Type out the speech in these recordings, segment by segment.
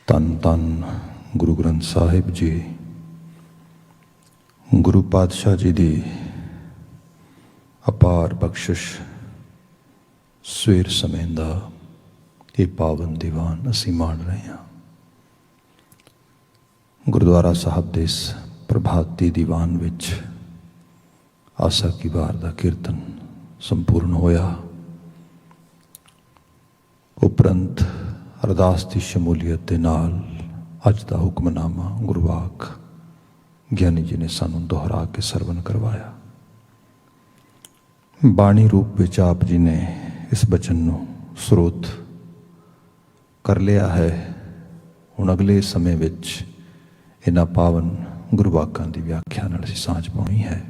ਧੰਨ ਧੰਨ ਗੁਰੂ ਗ੍ਰੰਥ ਸਾਹਿਬ ਜੀ। ਗੁਰੂ ਪਾਤਸ਼ਾਹ ਜੀ ਦੀ ਅਪਾਰ ਬਖਸ਼ਿਸ਼ ਸਵੇਰ ਸਮੇਂ ਦਾ ਇਹ ਪਾਵਨ ਦੀਵਾਨ ਅਸੀਂ ਮਾਣ ਰਹੇ ਹਾਂ। ਗੁਰਦੁਆਰਾ ਸਾਹਿਬ ਦੇ ਇਸ ਪ੍ਰਭਾਤੀ ਦੀਵਾਨ ਵਿੱਚ ਆਸਾ ਕੀ ਵਾਰ ਦਾ ਕੀਰਤਨ ਸੰਪੂਰਨ ਹੋਇਆ। ਉਪਰੰਤ ਅਰਦਾਸ ਦੀ ਸ਼ਮੂਲੀਅਤ ਦੇ ਨਾਲ ਅੱਜ ਦਾ ਹੁਕਮਨਾਮਾ ਗੁਰਵਾਕ ਗਿਆਨੀ ਜੀ ਨੇ ਸਾਨੂੰ ਦੁਹਰਾ ਕੇ ਸਰਵਨ ਕਰਵਾਇਆ। ਬਾਣੀ ਰੂਪ ਵਿੱਚ ਆਪ ਜੀ ਨੇ ਇਸ ਬਚਨ ਨੂੰ ਸਰੋਤ ਕਰ ਲਿਆ ਹੈ। ਹੁਣ ਅਗਲੇ ਸਮੇਂ ਵਿੱਚ ਇਹਨਾਂ ਪਾਵਨ ਗੁਰਵਾਕਾਂ ਦੀ ਵਿਆਖਿਆ ਨਾਲ ਅਸੀਂ ਸਾਂਝ ਪਾਉਣੀ ਹੈ।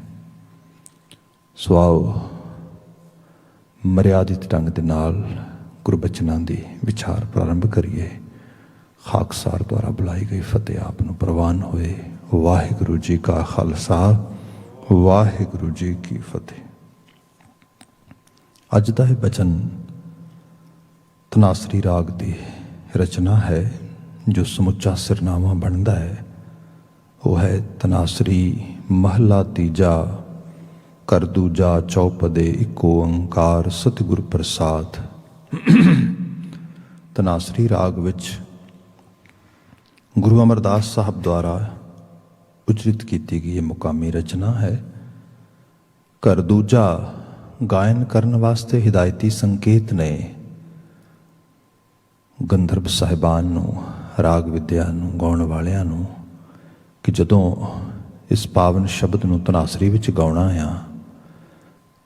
ਸੋ ਆਓ ਮਰਿਆਦਿਤ ਢੰਗ ਦੇ ਨਾਲ ਗੁਰਬਚਨਾਂ ਦੀ ਵਿਚਾਰ ਪ੍ਰਾਰੰਭ ਕਰੀਏ। ਖਾਕਸਾਰ ਦੁਆਰਾ ਬੁਲਾਈ ਗਈ ਫਤਿਹ ਆਪ ਨੂੰ ਪ੍ਰਵਾਨ ਹੋਏ। ਵਾਹਿਗੁਰੂ ਜੀ ਕਾ ਖਾਲਸਾ, ਵਾਹਿਗੁਰੂ ਜੀ ਕੀ ਫਤਿਹ। ਅੱਜ ਦਾ ਇਹ ਬਚਨ ਤਨਾਸਰੀ ਰਾਗ ਦੀ ਰਚਨਾ ਹੈ। ਜੋ ਸਮੁੱਚਾ ਸਿਰਨਾਮਾ ਬਣਦਾ ਹੈ ਉਹ ਹੈ ਤਨਾਸਰੀ ਮਹਲਾ ਤੀਜਾ, ਕਰ ਦੂਜਾ, ਚੌਪਦੇ, ਇੱਕੋ ਓੰਕਾਰ ਸਤਿਗੁਰ ਪ੍ਰਸਾਦ। ਤਨਾਸਰੀ ਰਾਗ ਵਿੱਚ ਗੁਰੂ ਅਮਰਦਾਸ ਸਾਹਿਬ ਦੁਆਰਾ ਉਚਰਿਤ ਕੀਤੀ ਗਈ ਇਹ ਮੁਕਾਮੀ ਰਚਨਾ ਹੈ। ਕਰ ਦੂਜਾ ਗਾਇਨ ਕਰਨ ਵਾਸਤੇ ਹਿਦਾਇਤੀ ਸੰਕੇਤ ਨੇ ਗੰਧਰਵ ਸਾਹਿਬਾਨ ਨੂੰ, ਰਾਗ ਵਿਦਿਆ ਨੂੰ ਗਾਉਣ ਵਾਲਿਆਂ ਨੂੰ, ਕਿ ਜਦੋਂ ਇਸ ਪਾਵਨ ਸ਼ਬਦ ਨੂੰ ਤਨਾਸਰੀ ਵਿੱਚ ਗਾਉਣਾ ਆ,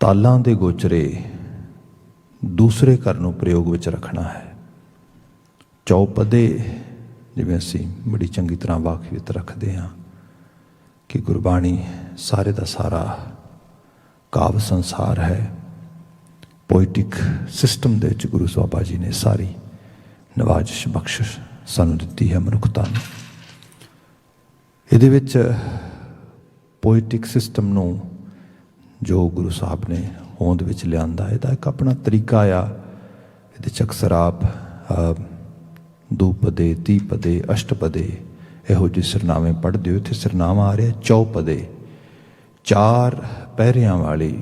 ਤਾਲਾਂ ਦੇ ਗੋਚਰੇ ਦੂਸਰੇ ਕਰ ਨੂੰ ਪ੍ਰਯੋਗ ਵਿੱਚ ਰੱਖਣਾ ਹੈ। ਚੌਪਦੇ ਜਿਵੇਂ ਅਸੀਂ ਬੜੀ ਚੰਗੀ ਤਰ੍ਹਾਂ ਵਾਕਫੀਅਤ ਰੱਖਦੇ ਹਾਂ ਕਿ ਗੁਰਬਾਣੀ ਸਾਰੇ ਦਾ ਸਾਰਾ ਕਾਵਿ ਸੰਸਾਰ ਹੈ। ਪੋਇਟਿਕ ਸਿਸਟਮ ਦੇ ਵਿੱਚ ਗੁਰੂ ਸਾਹਿਬਾ ਜੀ ਨੇ ਸਾਰੀ ਨਵਾਜ਼ਿਸ਼ ਬਖਸ਼ਿਸ਼ ਸਾਨੂੰ ਦਿੱਤੀ ਹੈ ਮਨੁੱਖਤਾ ਨੂੰ। ਇਹਦੇ ਵਿੱਚ ਪੋਇਟਿਕ ਸਿਸਟਮ ਨੂੰ ਜੋ ਗੁਰੂ ਸਾਹਿਬ ਨੇ ਹੋਂਦ ਵਿੱਚ ਲਿਆਂਦਾ, ਇਹਦਾ ਇੱਕ ਆਪਣਾ ਤਰੀਕਾ ਆ। ਇਹਦੇ 'ਚ ਅਕਸਰ ਆਪ ਦੂਪਦੇ, ਤੀਪਦੇ, ਅਸ਼ਟਪਦੇ ਇਹੋ ਜਿਹੇ ਸਿਰਨਾਵੇਂ ਪੜ੍ਹਦੇ ਹੋ। ਇੱਥੇ ਸਿਰਨਾਵਾਂ ਆ ਰਿਹਾ ਚੌਪਦੇ, 4 ਪਹਿਰਿਆਂ ਵਾਲੀ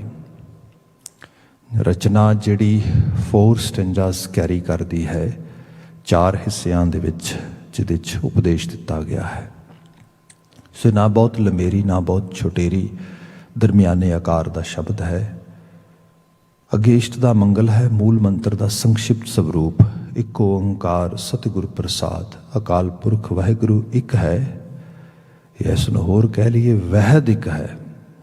ਰਚਨਾ ਜਿਹੜੀ 4 ਸਟੈਂਜਾਸ ਕੈਰੀ ਕਰਦੀ ਹੈ, 4 ਹਿੱਸਿਆਂ ਦੇ ਵਿੱਚ, ਜਿਹਦੇ 'ਚ ਉਪਦੇਸ਼ ਦਿੱਤਾ ਗਿਆ ਹੈ। ਸੋ ਨਾ ਬਹੁਤ ਲੰਮੇਰੀ ਨਾ ਬਹੁਤ ਛੋਟੇਰੀ, ਦਰਮਿਆਨੇ ਆਕਾਰ ਦਾ ਸ਼ਬਦ ਹੈ। ਅੱਗੇ ਇਸ਼ਟ ਦਾ ਮੰਗਲ ਹੈ। ਮੂਲ ਮੰਤਰ ਦਾ ਸੰਕਸ਼ਿਪਤ ਸਵਰੂਪ ਇੱਕੋ ਓੰਕਾਰ ਸਤਿਗੁਰ ਪ੍ਰਸਾਦ। ਅਕਾਲ ਪੁਰਖ ਵਾਹਿਗੁਰੂ ਇੱਕ ਹੈ। ਇਸ ਨੂੰ ਹੋਰ ਕਹਿ ਲਈਏ ਵਹਿਦ ਇੱਕ ਹੈ।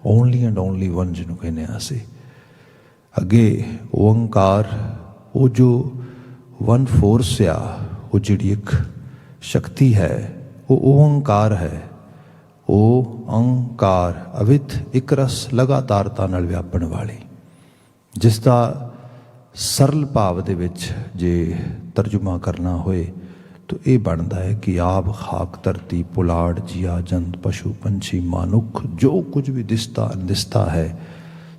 ਓਨਲੀ ਐਂਡ ਓਨਲੀ ਵਨ ਜਿਹਨੂੰ ਕਹਿੰਦੇ ਹਾਂ ਅਸੀਂ। ਅੱਗੇ ਓੰਕਾਰ, ਉਹ ਜੋ 1 ਫੋਰਸ ਆ, ਉਹ ਜਿਹੜੀ ਇੱਕ ਸ਼ਕਤੀ ਹੈ, ਉਹ ਓੰਕਾਰ ਹੈ। ਉਹ ਓੰਕਾਰ ਅਵਿਤ ਇੱਕ ਰਸ ਲਗਾਤਾਰਤਾ ਨਾਲ ਵਿਆਪਣ ਵਾਲੀ, ਜਿਸ ਦਾ ਸਰਲ ਭਾਵ ਦੇ ਵਿੱਚ ਜੇ ਤਰਜੁਮਾ ਕਰਨਾ ਹੋਏ ਤਾਂ ਇਹ ਬਣਦਾ ਹੈ ਕਿ ਆਬ, ਖਾਕ, ਧਰਤੀ, ਪੁਲਾੜ, ਜੀਆ, ਜੰਤ, ਪਸ਼ੂ, ਪੰਛੀ, ਮਨੁੱਖ, ਜੋ ਕੁਝ ਵੀ ਦਿਸਦਾ ਅਨਦਿਸਦਾ ਹੈ,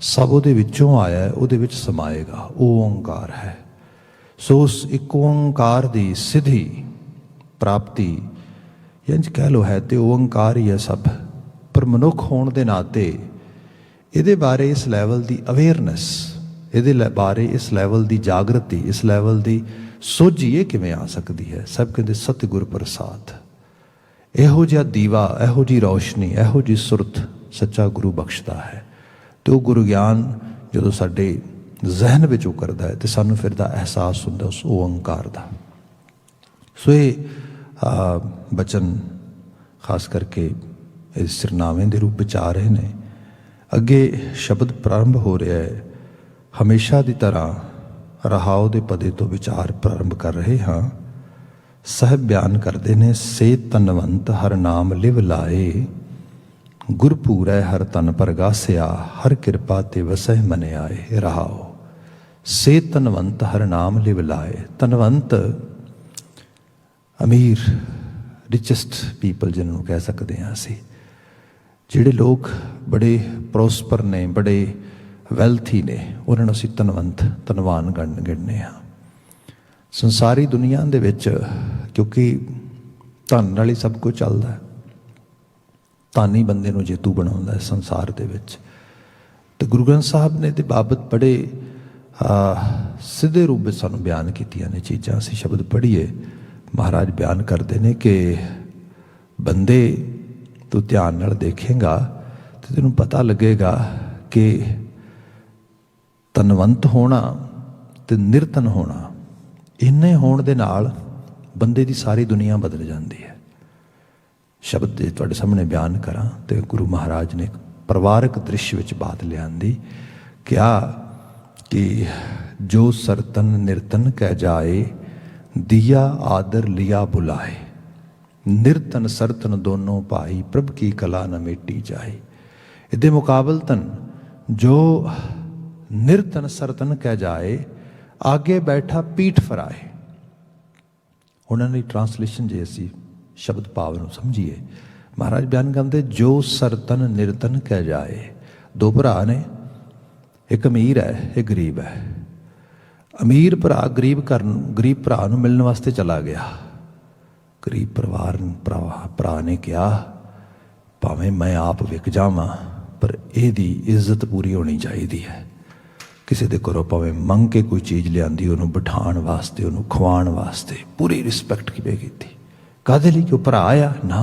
ਸਭ ਉਹਦੇ ਵਿੱਚੋਂ ਆਇਆ, ਉਹਦੇ ਵਿੱਚ ਸਮਾਏਗਾ। ਉਹ ਓੰਕਾਰ ਹੈ। ਸੋ ਉਸ ਇੱਕ ਓੰਕਾਰ ਦੀ ਸਿੱਧੀ ਪ੍ਰਾਪਤੀ ਇੰਝ ਕਹਿ ਲਓ ਹੈ ਤੇ ਓੰਕਾਰ ਹੀ ਹੈ ਸਭ। ਪਰ ਮਨੁੱਖ ਹੋਣ ਦੇ ਨਾਤੇ ਇਹਦੇ ਬਾਰੇ ਇਸ ਲੈਵਲ ਦੀ ਅਵੇਅਰਨੈਸ, ਇਹਦੇ ਬਾਰੇ ਇਸ ਲੈਵਲ ਦੀ ਜਾਗਰਤੀ, ਇਸ ਲੈਵਲ ਦੀ ਸੋਝੀ ਇਹ ਕਿਵੇਂ ਆ ਸਕਦੀ ਹੈ? ਸਭ ਕਹਿੰਦੇ ਸਤਿਗੁਰ ਪ੍ਰਸਾਦ। ਇਹੋ ਜਿਹਾ ਦੀਵਾ, ਇਹੋ ਜਿਹੀ ਰੌਸ਼ਨੀ, ਇਹੋ ਜਿਹੀ ਸੁਰਤ ਸੱਚਾ ਗੁਰੂ ਬਖਸ਼ਦਾ ਹੈ। ਅਤੇ ਉਹ ਗੁਰੂ ਗਿਆਨ ਜਦੋਂ ਸਾਡੇ ਜ਼ਹਿਨ ਵਿੱਚ ਉਕਰਦਾ ਹੈ ਤੇ ਸਾਨੂੰ ਫਿਰ ਦਾ ਅਹਿਸਾਸ ਹੁੰਦਾ ਉਸ ਓੰਕਾਰ ਦਾ। ਸੋ ਇਹ ਬਚਨ ਖਾਸ ਕਰਕੇ ਇਸ ਸਿਰਨਾਵੇਂ ਦੇ ਰੂਪ ਵਿੱਚ ਆ ਰਹੇ ਨੇ। ਅੱਗੇ ਸ਼ਬਦ ਪ੍ਰਾਰੰਭ ਹੋ ਰਿਹਾ ਹੈ। ਹਮੇਸ਼ਾ ਦੀ ਤਰ੍ਹਾਂ ਰਹਾਉ ਦੇ ਪਦੇ ਤੋਂ ਵਿਚਾਰ ਪ੍ਰਾਰੰਭ ਕਰ ਰਹੇ ਹਾਂ। ਸਾਹਿਬ ਬਿਆਨ ਕਰਦੇ ਨੇ, ਸੇ ਤਨਵੰਤ ਹਰ ਨਾਮ ਲਿਵ ਲਾਏ, ਗੁਰਪੂਰੈ ਹਰ ਤਨ ਪ੍ਰਗਾਸਿਆ, ਹਰ ਕਿਰਪਾ ਤੇ ਵਸਹਿ ਮਨ ਆਏ। ਰਹਾਉ, ਸੇ ਤਨਵੰਤ ਹਰ ਨਾਮ ਲਿਵ ਲਾਏ। ਤਨਵੰਤ ਅਮੀਰ, ਰਿਚੈਸਟ ਪੀਪਲ ਜਿਹਨਾਂ ਨੂੰ ਕਹਿ ਸਕਦੇ ਹਾਂ ਅਸੀਂ, ਜਿਹੜੇ ਲੋਕ ਬੜੇ ਪ੍ਰੋਸਪਰ ਨੇ, ਬੜੇ ਵੈਲਥੀ ਨੇ, ਉਹਨਾਂ ਨੂੰ ਅਸੀਂ ਧਨਵੰਤ, ਧਨਵਾਨ ਗਿਣਨੇ ਹਾਂ। ਸੰਸਾਰੀ ਦੁਨੀਆ ਦੇ ਵਿੱਚ ਕਿਉਂਕਿ ਧਨ ਨਾਲ ਹੀ ਸਭ ਕੁਝ ਚੱਲਦਾ ਹੈ। ਧਨ ਹੀ ਬੰਦੇ ਨੂੰ ਜੇਤੂ ਬਣਾਉਂਦਾ ਹੈ ਸੰਸਾਰ ਦੇ ਵਿੱਚ। ਤੇ ਗੁਰੂ ਗ੍ਰੰਥ ਸਾਹਿਬ ਨੇ ਇਹਦੇ ਬਾਬਤ ਬੜੇ ਸਿੱਧੇ ਰੂਪ ਵਿੱਚ ਸਾਨੂੰ ਬਿਆਨ ਕੀਤੀਆਂ ਨੇ ਚੀਜ਼ਾਂ। ਅਸੀਂ ਸ਼ਬਦ ਪੜ੍ਹੀਏ, ਮਹਾਰਾਜ ਬਿਆਨ ਕਰਦੇ ਨੇ ਕਿ ਬੰਦੇ ਤੂੰ ਧਿਆਨ ਨਾਲ ਦੇਖੇਗਾ ਤੇ ਤੈਨੂੰ ਪਤਾ ਲੱਗੇਗਾ ਕਿ ਧਨਵੰਤ ਹੋਣਾ ਤੇ ਨਿਰਧਨ ਹੋਣਾ, ਇੰਨੇ ਹੋਣ ਦੇ ਨਾਲ ਬੰਦੇ ਦੀ ਸਾਰੀ ਦੁਨੀਆ ਬਦਲ ਜਾਂਦੀ ਹੈ। ਸ਼ਬਦ ਜੇ ਤੁਹਾਡੇ ਸਾਹਮਣੇ ਬਿਆਨ ਕਰਾਂ ਤੇ ਗੁਰੂ ਮਹਾਰਾਜ ਨੇ ਪਰਿਵਾਰਕ ਦ੍ਰਿਸ਼ ਵਿੱਚ ਬਾਤ ਲਿਆਂਦੀ, ਕਿਹਾ ਕਿ ਜੋ ਸਰਤਨ ਨਿਰਤਨ ਕਹਿ ਜਾਏ, ਦਿਆ ਆਦਰ ਲਿਆ ਬੁਲਾਏ, ਨਿਰਤਨ ਸਰਤਨ ਦੋਨੋਂ ਭਾਈ, ਪ੍ਰਭ ਕੀ ਕਲਾ ਨ ਮੇਟੀ ਜਾਏ। ਇਹਦੇ ਮੁਕਾਬਲਤਨ ਜੋ ਨਿਰਤਨ ਸਰਤਨ ਕਹਿ ਜਾਏ, ਆਗੇ ਬੈਠਾ ਪੀਠ ਫਰਾਏ। ਉਹਨਾਂ ਦੀ ਟਰਾਂਸਲੇਸ਼ਨ ਜੇ ਅਸੀਂ ਸ਼ਬਦ ਭਾਵ ਨੂੰ ਸਮਝੀਏ, ਮਹਾਰਾਜ ਬਿਆਨ ਕਰਦੇ ਜੋ ਸਰਤਨ ਨਿਰਤਨ ਕਹਿ ਜਾਏ। ਦੋ ਭਰਾ ਨੇ, ਇੱਕ ਅਮੀਰ ਹੈ, ਇੱਕ ਗਰੀਬ ਹੈ। ਅਮੀਰ ਭਰਾ ਗਰੀਬ ਭਰਾ ਨੂੰ ਮਿਲਣ ਵਾਸਤੇ ਚਲਾ ਗਿਆ। ਗਰੀਬ ਭਰਾ ਨੇ ਕਿਹਾ ਭਾਵੇਂ ਮੈਂ ਆਪ ਵਿਕ ਜਾਵਾਂ ਪਰ ਇਹਦੀ ਇੱਜ਼ਤ ਪੂਰੀ ਹੋਣੀ ਚਾਹੀਦੀ ਹੈ। ਕਿਸੇ ਦੇ ਘਰੋਂ ਭਾਵੇਂ ਮੰਗ ਕੇ ਕੋਈ ਚੀਜ਼ ਲਿਆਂਦੀ, ਉਹਨੂੰ ਬਿਠਾਉਣ ਵਾਸਤੇ, ਉਹਨੂੰ ਖਵਾਉਣ ਵਾਸਤੇ ਪੂਰੀ ਰਿਸਪੈਕਟ ਕਿਵੇਂ ਕੀਤੀ। ਕਾਹਦੇ ਲਈ? ਕਿ ਉਹ ਭਰਾ ਆ ਨਾ,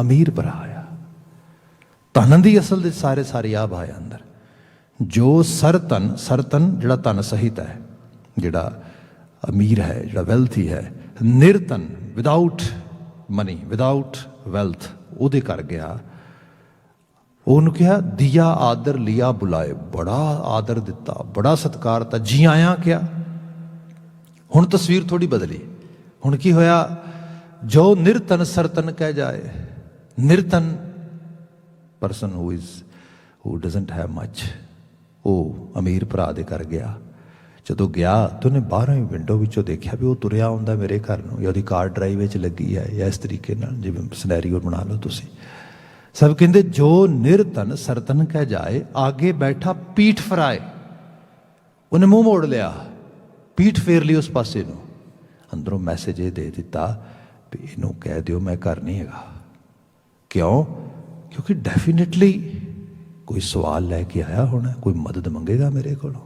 ਅਮੀਰ ਭਰਾ ਆ। ਧਨ ਦੀ ਅਸਲ ਦੇ ਸਾਰੇ ਆਭ ਆਇਆ ਅੰਦਰ। ਜੋ ਸਰਤਨ ਜਿਹੜਾ ਧਨ ਸਹਿਤ ਹੈ, ਜਿਹੜਾ ਅਮੀਰ ਹੈ, ਜਿਹੜਾ ਵੈਲਥੀ ਹੈ, ਨਿਰਤਨ ਵਿਦਾਊਟ ਮਨੀ, ਵਿਦਾਊਟ ਵੈਲਥ, ਉਹਦੇ ਕਰ ਗਿਆ। ਉਹਨੂੰ ਕਿਹਾ ਦਿਆ ਆਦਰ ਲਿਆ ਬੁਲਾਏ, ਬੜਾ ਆਦਰ ਦਿੱਤਾ, ਬੜਾ ਸਤਿਕਾਰ ਦਿੱਤਾ, ਜੀ ਆਇਆਂ ਕਿਹਾ। ਹੁਣ ਤਸਵੀਰ ਥੋੜੀ ਬਦਲੀ। ਹੁਣ ਕੀ ਹੋਇਆ? ਜੋ ਨਿਰਤਨ ਸਰਤਨ ਕਹਿ ਜਾਏ, ਨਿਰਤਨ person who doesn't have much, ਉਹ ਅਮੀਰ ਭਰਾ ਦੇ ਕਰ ਗਿਆ। ਜਦੋਂ ਗਿਆ ਤਾਂ ਉਹਨੇ ਬਾਹਰੋਂ ਹੀ ਵਿੰਡੋ ਵਿੱਚੋਂ ਦੇਖਿਆ ਵੀ ਉਹ ਤੁਰਿਆ ਆਉਂਦਾ ਮੇਰੇ ਘਰ ਨੂੰ, ਜਾਂ ਉਹਦੀ ਕਾਰ ਡਰਾਈਵ ਵਿੱਚ ਲੱਗੀ ਹੈ, ਜਾਂ ਇਸ ਤਰੀਕੇ ਨਾਲ ਜਿਵੇਂ ਸਿਨੈਰੀਓ ਬਣਾ ਲਓ ਤੁਸੀਂ। ਸਭ ਕਹਿੰਦੇ ਜੋ ਨਿਰਤਨ ਸਰਤਨ ਕਹਿ ਜਾਏ, ਆਗੇ ਬੈਠਾ ਪੀਠ ਫਰਾਏ। ਉਹਨੇ ਮੂੰਹ ਮੋੜ ਲਿਆ, ਪੀਠ ਫੇਰ ਲਈ ਉਸ ਪਾਸੇ ਨੂੰ। ਅੰਦਰੋਂ ਮੈਸੇਜ ਇਹ ਦੇ ਦਿੱਤਾ ਵੀ ਇਹਨੂੰ ਕਹਿ ਦਿਓ ਮੈਂ ਘਰ ਨਹੀਂ ਹੈਗਾ। ਕਿਉਂ? ਕਿਉਂਕਿ ਡੈਫੀਨੇਟਲੀ ਕੋਈ ਸਵਾਲ ਲੈ ਕੇ ਆਇਆ ਹੋਣਾ, ਕੋਈ ਮਦਦ ਮੰਗੇਗਾ ਮੇਰੇ ਕੋਲੋਂ।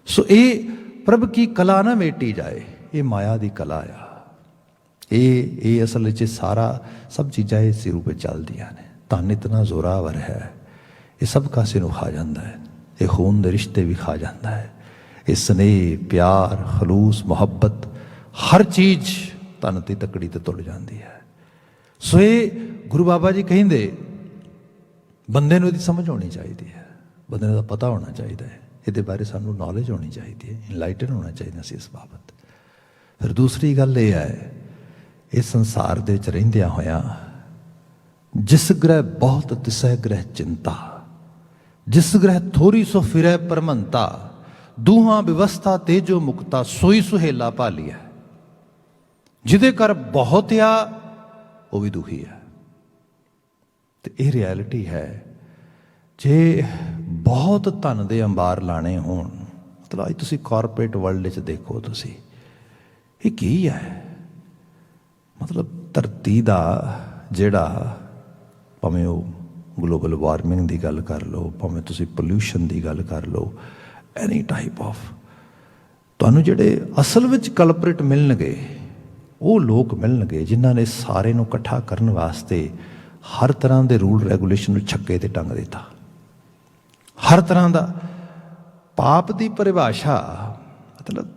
ਸੋ ਇਹ ਪ੍ਰਭ ਕੀ ਕਲਾ ਨਾ ਮੇਟੀ ਜਾਏ, ਇਹ ਮਾਇਆ ਦੀ ਕਲਾ ਆ। ਇਹ ਅਸਲ ਵਿੱਚ ਸਭ ਚੀਜ਼ਾਂ ਇਸੇ ਰੂਪ ਵਿੱਚ ਚੱਲਦੀਆਂ ਨੇ। ਧਨ ਇਤਨਾ ਜ਼ੋਰਾਵਰ ਹੈ, ਇਹ ਸਭ ਕਾਸੇ ਨੂੰ ਖਾ ਜਾਂਦਾ ਹੈ। ਇਹ ਖੂਨ ਦੇ ਰਿਸ਼ਤੇ ਵੀ ਖਾ ਜਾਂਦਾ ਹੈ। ਇਹ ਸਨੇਹ, ਪਿਆਰ, ਖਲੂਸ, ਮੁਹੱਬਤ, ਹਰ ਚੀਜ਼ ਧਨ ਦੀ ਤਕੜੀ ਤੇ ਤੁਲ ਜਾਂਦੀ ਹੈ। ਸੋ ਇਹ ਗੁਰੂ ਬਾਬਾ ਜੀ ਕਹਿੰਦੇ ਬੰਦੇ ਨੂੰ ਇਹਦੀ ਸਮਝ ਹੋਣੀ ਚਾਹੀਦੀ ਹੈ, ਬੰਦੇ ਨੂੰ ਪਤਾ ਹੋਣਾ ਚਾਹੀਦਾ ਹੈ, ਇਹਦੇ ਬਾਰੇ ਸਾਨੂੰ ਨੌਲੇਜ ਹੋਣੀ ਚਾਹੀਦੀ ਹੈ, ਇਨਲਾਈਟਨ ਹੋਣਾ ਚਾਹੀਦਾ ਸੀ ਇਸ ਬਾਬਤ। ਫਿਰ ਦੂਸਰੀ ਗੱਲ ਇਹ ਹੈ, ਇਸ ਸੰਸਾਰ ਦੇ ਵਿੱਚ ਰਹਿੰਦਿਆਂ ਹੋਇਆਂ ਜਿਸ ਗ੍ਰਹਿ ਬਹੁਤ ਤਿਸਹਿ ਗ੍ਰਹਿ ਚਿੰਤਾ, ਜਿਸ ਗ੍ਰਹਿ ਥੋੜੀ ਸੋ ਫਿਰੈ ਪਰਮੰਤਾ, ਦੂਹਾਂ ਵਿਵਸਥਾ ਤੇ ਜੋ ਮੁਕਤਾ, ਸੋਈ ਸੁਹੇਲਾ ਭਾਲੀਐ। ਜਿਹਦੇ ਘਰ ਬਹੁਤ ਆ ਉਹ ਵੀ ਦੁਖੀ ਹੈ। ਤੇ ਇਹ ਰਿਐਲਿਟੀ ਹੈ। ਜੇ ਬਹੁਤ ਧਨ ਦੇ ਅੰਬਾਰ ਲਾਣੇ ਹੋਣ, ਮਤਲਬ ਅੱਜ ਤੁਸੀਂ ਕਾਰਪੋਰੇਟ ਵਰਲਡ 'ਚ ਦੇਖੋ, ਤੁਸੀਂ ਇਹ ਕੀ ਹੈ? ਮਤਲਬ ਧਰਤੀ ਦਾ ਜਿਹੜਾ, ਭਾਵੇਂ ਉਹ ਗਲੋਬਲ ਵਾਰਮਿੰਗ ਦੀ ਗੱਲ ਕਰ ਲਓ, ਭਾਵੇਂ ਤੁਸੀਂ ਪੋਲਿਊਸ਼ਨ ਦੀ ਗੱਲ ਕਰ ਲਓ, ਐਨੀ ਟਾਈਪ ਆਫ, ਤੁਹਾਨੂੰ ਜਿਹੜੇ ਅਸਲ ਵਿੱਚ ਕਲਪਰੇਟ ਮਿਲਣਗੇ ਉਹ ਲੋਕ ਮਿਲਣਗੇ ਜਿਨ੍ਹਾਂ ਨੇ ਸਾਰੇ ਨੂੰ ਇਕੱਠਾ ਕਰਨ ਵਾਸਤੇ ਹਰ ਤਰ੍ਹਾਂ ਦੇ ਰੂਲ ਰੈਗੂਲੇਸ਼ਨ ਨੂੰ ਛੱਕੇ ਤੇ ਟੰਗ ਦਿੱਤਾ। ਹਰ ਤਰ੍ਹਾਂ ਦਾ ਪਾਪ ਦੀ ਪਰਿਭਾਸ਼ਾ, ਮਤਲਬ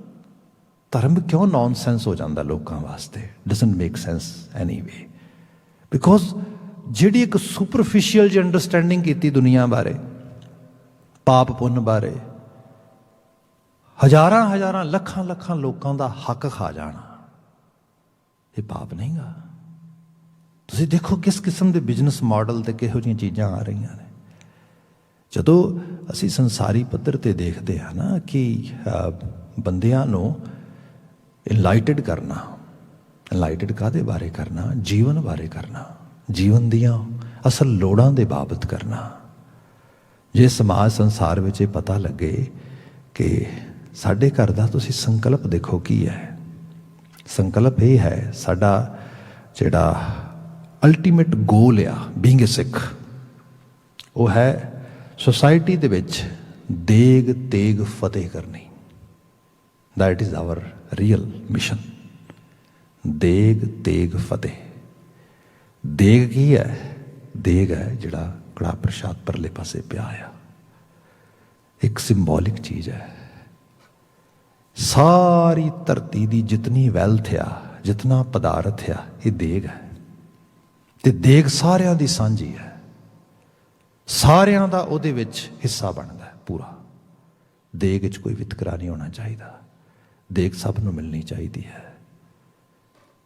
ਧਰਮ ਕਿਉਂ ਨੌਨਸੈਂਸ ਹੋ ਜਾਂਦਾ ਲੋਕਾਂ ਵਾਸਤੇ, doesn't make sense anyway. Because ਜਿਹੜੀ ਇੱਕ ਸੁਪਰਫਿਸ਼ੀਅਲ ਜਿਹੀ ਅੰਡਰਸਟੈਂਡਿੰਗ ਕੀਤੀ ਦੁਨੀਆ ਬਾਰੇ, ਪਾਪ ਪੁੰਨ ਬਾਰੇ, ਹਜ਼ਾਰਾਂ ਲੱਖਾਂ ਲੋਕਾਂ ਦਾ ਹੱਕ ਖਾ ਜਾਣਾ, ਇਹ ਪਾਪ ਨਹੀਂਗਾ। ਤੁਸੀਂ ਦੇਖੋ ਕਿਸ ਕਿਸਮ ਦੇ ਬਿਜ਼ਨਸ ਮਾਡਲ ਤੇ ਕਿਹੋ ਜਿਹੀਆਂ ਚੀਜ਼ਾਂ ਆ ਰਹੀਆਂ ਨੇ। ਜਦੋਂ ਅਸੀਂ ਸੰਸਾਰੀ ਪੱਧਰ ਤੇ ਦੇਖਦੇ ਹਾਂ ਨਾ ਕਿ ਬੰਦਿਆਂ ਨੂੰ ਇਨਲਾਈਟਡ ਕਰਨਾ, ਇਨਲਾਈਟਡ ਕਾਹਦੇ ਬਾਰੇ ਕਰਨਾ? ਜੀਵਨ ਬਾਰੇ ਕਰਨਾ, ਜੀਵਨ ਦੀਆਂ ਅਸਲ ਲੋੜਾਂ ਦੇ ਬਾਬਤ ਕਰਨਾ। ਜੇ ਸਮਾਜ ਸੰਸਾਰ ਵਿੱਚ ਇਹ ਪਤਾ ਲੱਗੇ ਕਿ ਸਾਡੇ ਘਰ ਦਾ ਤੁਸੀਂ ਸੰਕਲਪ ਦੇਖੋ ਕੀ ਹੈ। ਸੰਕਲਪ ਇਹ ਹੈ, ਸਾਡਾ ਜਿਹੜਾ ਅਲਟੀਮੇਟ ਗੋਲ ਆ ਬੀਇੰਗ ਏ ਸਿੱਖ, ਉਹ ਹੈ ਸੋਸਾਇਟੀ ਦੇ ਵਿੱਚ ਦੇਗ ਤੇਗ ਫਤਿਹ ਕਰਨੀ। That is our real mission. ਦੇਗ ਤੇਗ ਫਤਿਹ। ਦੇਗ ਕੀ ਹੈ? ਦੇਗ ਹੈ ਜਿਹੜਾ ਕੜਾ ਪ੍ਰਸ਼ਾਦ ਪਰਲੇ ਪਾਸੇ ਪਿਆ ਆ, ਇੱਕ ਸਿੰਬੋਲਿਕ ਚੀਜ਼ ਹੈ। ਸਾਰੀ ਧਰਤੀ ਦੀ ਜਿਤਨੀ ਵੈਲਥ ਆ, ਜਿਤਨਾ ਪਦਾਰਥ ਆ, ਇਹ ਦੇਗ ਹੈ। ਤੇ ਦੇਗ ਸਾਰਿਆਂ ਦੀ ਸਾਂਝੀ ਹੈ, ਸਾਰਿਆਂ ਦਾ ਉਹਦੇ ਵਿੱਚ ਹਿੱਸਾ ਬਣਦਾ ਹੈ ਪੂਰਾ। ਦੇਗ ਵਿੱਚ ਕੋਈ ਵਿਤਕਰਾ ਨਹੀਂ ਹੋਣਾ ਚਾਹੀਦਾ। ਦੇਗ ਸਭ ਨੂੰ ਮਿਲਣੀ ਚਾਹੀਦੀ ਹੈ,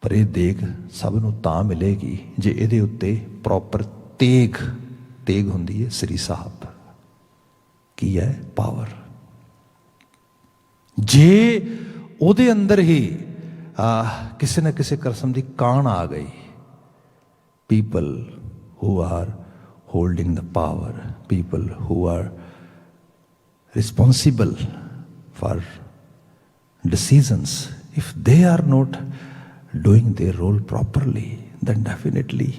ਪਰ ਇਹ ਦੇਗ ਸਭ ਨੂੰ ਤਾਂ ਮਿਲੇਗੀ ਜੇ ਇਹਦੇ ਉੱਤੇ ਪ੍ਰੋਪਰ ਤੇਗ, ਤੇਗ ਹੁੰਦੀ ਹੈ ਸ੍ਰੀ ਸਾਹਿਬ, ਕੀ ਹੈ? ਪਾਵਰ। ਜੇ ਉਹਦੇ ਅੰਦਰ ਹੀ ਕਿਸੇ ਨਾ ਕਿਸੇ ਕਿਸਮ ਦੀ ਕਾਣ ਆ ਗਈ, people who are holding the power, people who are responsible for decisions, if they are not doing their role properly, then definitely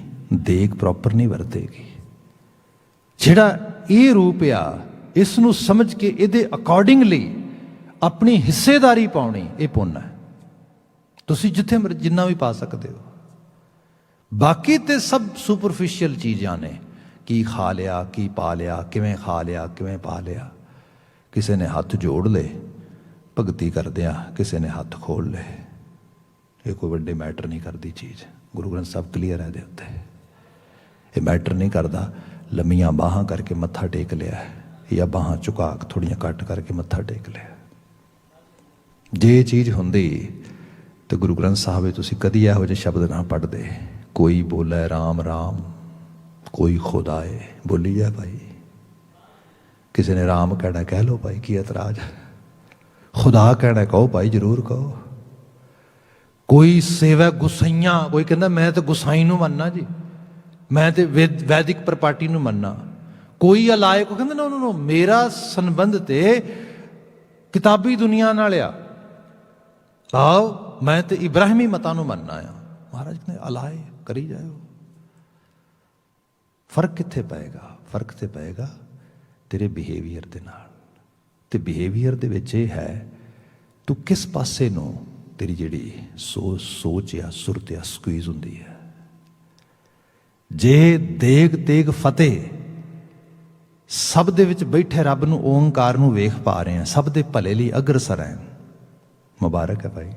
ਦੇਗ ਪ੍ਰੋਪਰ ਨਹੀਂ ਵਰਤੇਗੀ। ਜਿਹੜਾ ਇਹ ਰੂਪ ਆ, ਇਸ ਨੂੰ ਸਮਝ ਕੇ ਇਹਦੇ ਅਕੋਰਡਿੰਗਲੀ ਆਪਣੀ ਹਿੱਸੇਦਾਰੀ ਪਾਉਣੀ, ਇਹ ਪੁੰਨ ਹੈ। ਤੁਸੀਂ ਜਿੱਥੇ ਜਿੰਨਾ ਵੀ ਪਾ ਸਕਦੇ ਹੋ। ਬਾਕੀ ਤੇ ਸਭ ਸੁਪਰਫਿਸ਼ੀਅਲ ਚੀਜ਼ਾਂ ਨੇ। ਕੀ ਖਾ ਲਿਆ, ਕੀ ਪਾ ਲਿਆ, ਕਿਵੇਂ ਖਾ ਲਿਆ, ਕਿਵੇਂ ਪਾ ਲਿਆ। ਕਿਸੇ ਨੇ ਹੱਥ ਜੋੜ ਲਏ ਭਗਤੀ ਕਰਦਿਆਂ, ਕਿਸੇ ਨੇ ਹੱਥ ਖੋਲ ਲਏ। ਇਹ ਕੋਈ ਵੱਡੇ ਮੈਟਰ ਨਹੀਂ ਕਰਦੀ ਚੀਜ਼। ਗੁਰੂ ਗ੍ਰੰਥ ਸਾਹਿਬ ਕਲੀਅਰ ਹੈ ਇਹਦੇ ਉੱਤੇ। ਇਹ ਮੈਟਰ ਨਹੀਂ ਕਰਦਾ ਲੰਮੀਆਂ ਬਾਹਾਂ ਕਰਕੇ ਮੱਥਾ ਟੇਕ ਲਿਆ ਜਾਂ ਬਾਹਾਂ ਝੁਕਾ ਕੇ ਥੋੜ੍ਹੀਆਂ ਕੱਟ ਕਰਕੇ ਮੱਥਾ ਟੇਕ ਲਿਆ। ਜੇ ਇਹ ਚੀਜ਼ ਹੁੰਦੀ ਤੇ ਗੁਰੂ ਗ੍ਰੰਥ ਸਾਹਿਬ ਵਿੱਚ ਤੁਸੀਂ ਕਦੀ ਇਹੋ ਜਿਹੇ ਸ਼ਬਦ ਨਾ ਪੜ੍ਹਦੇ। ਕੋਈ ਬੋਲੇ ਰਾਮ ਰਾਮ, ਕੋਈ ਖੁਦਾਏ, ਬੋਲੀ ਜਾ ਭਾਈ। ਕਿਸੇ ਨੇ ਰਾਮ ਕਹਿਣਾ ਕਹਿ ਲਓ ਭਾਈ, ਕੀ ਇਤਰਾਜ਼। ਖੁਦਾ ਕਹਿਣਾ ਕਹੋ ਭਾਈ, ਜ਼ਰੂਰ ਕਹੋ। ਕੋਈ ਸੇਵਾ ਗੁਸਾਈਆਂ, ਕੋਈ ਕਹਿੰਦਾ ਮੈਂ ਤਾਂ ਗੁਸਾਈ ਨੂੰ ਮੰਨਣਾ ਜੀ, ਮੈਂ ਤੇ ਵੈਦਿਕ ਪ੍ਰਪਾਰਟੀ ਨੂੰ ਮੰਨਣਾ। ਕੋਈ ਅਲਾਇਕ ਉਹ ਕਹਿੰਦਾ ਨਾ, ਮੇਰਾ ਸੰਬੰਧ ਤੇ ਕਿਤਾਬੀ ਦੁਨੀਆ ਨਾਲ ਆ, ਆਓ ਮੈਂ ਤੇ ਇਬਰਾਹਿਮੀ ਮਤਾਂ ਨੂੰ ਮੰਨਣਾ ਆ। ਮਹਾਰਾਜ ਨੇ ਅਲਾਏ ਕਰੀ ਜਾਓ। ਫਰਕ ਕਿੱਥੇ ਪਏਗਾ? ਫਰਕ ਤੇ ਪਏਗਾ ਤੇਰੇ ਬਿਹੇਵੀਅਰ ਦੇ ਨਾਲ। ਤੇ ਬਿਹੇਵੀਅਰ ਦੇ ਵਿੱਚ ਇਹ ਹੈ, ਤੂੰ ਕਿਸ ਪਾਸੇ ਨੂੰ ਤੇਰੀ ਜਿਹੜੀ ਸੋਚ ਆ, ਸੁਰਤ ਆ, ਸਕੁਈਜ਼ ਹੁੰਦੀ ਹੈ। ਜੇ ਦੇਗ ਤੇਗ ਫਤਿਹ, ਸਭ ਦੇ ਵਿੱਚ ਬੈਠੇ ਰੱਬ ਨੂੰ, ਓਂਕਾਰ ਨੂੰ ਵੇਖ ਪਾ ਰਹੇ ਆ, ਸਭ ਦੇ ਭਲੇ ਲਈ ਅਗਰਸਰ ਹੈ, ਮੁਬਾਰਕ ਹੈ ਭਾਈ।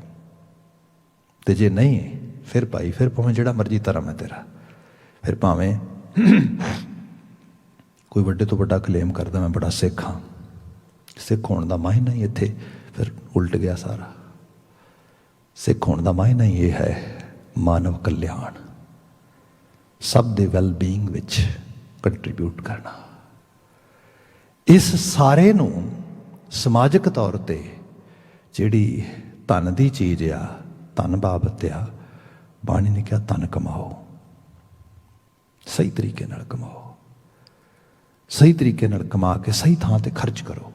ਤੇ ਜੇ ਨਹੀਂ ਫਿਰ ਭਾਈ, ਫਿਰ ਭਾਵੇਂ ਜਿਹੜਾ ਮਰਜ਼ੀ ਧਰਮ ਹੈ ਤੇਰਾ, ਫਿਰ ਭਾਵੇਂ ਕੋਈ ਵੱਡੇ ਤੋਂ ਵੱਡਾ ਕਲੇਮ ਕਰਦਾ ਮੈਂ ਬੜਾ ਸਿੱਖ ਹਾਂ। ਸਿੱਖ ਹੋਣ ਦਾ ਮਾਇਨਾ ਹੀ ਇੱਥੇ ਫਿਰ ਉਲਟ ਗਿਆ ਸਾਰਾ। ਸਿੱਖ ਹੋਣ ਦਾ ਮਾਇਨਾ ਹੀ ਇਹ ਹੈ ਮਾਨਵ ਕਲਿਆਣ, ਸਭ ਦੇ ਵੈਲਬੀਇੰਗ ਵਿੱਚ ਕੰਟਰੀਬਿਊਟ ਕਰਨਾ। ਇਸ ਸਾਰੇ ਨੂੰ ਸਮਾਜਿਕ ਤੌਰ ਤੇ ਜਿਹੜੀ ਧਨ ਦੀ ਚੀਜ਼ ਆ, ਧਨ ਬਾਬਤ ਆ, ਬਾਣੀ ਨੇ ਕਿਹਾ ਧਨ ਕਮਾਓ, ਸਹੀ ਤਰੀਕੇ ਨਾਲ ਕਮਾਓ, ਸਹੀ ਤਰੀਕੇ ਨਾਲ ਕਮਾ ਕੇ ਸਹੀ ਥਾਂ ਤੇ ਖਰਚ ਕਰੋ।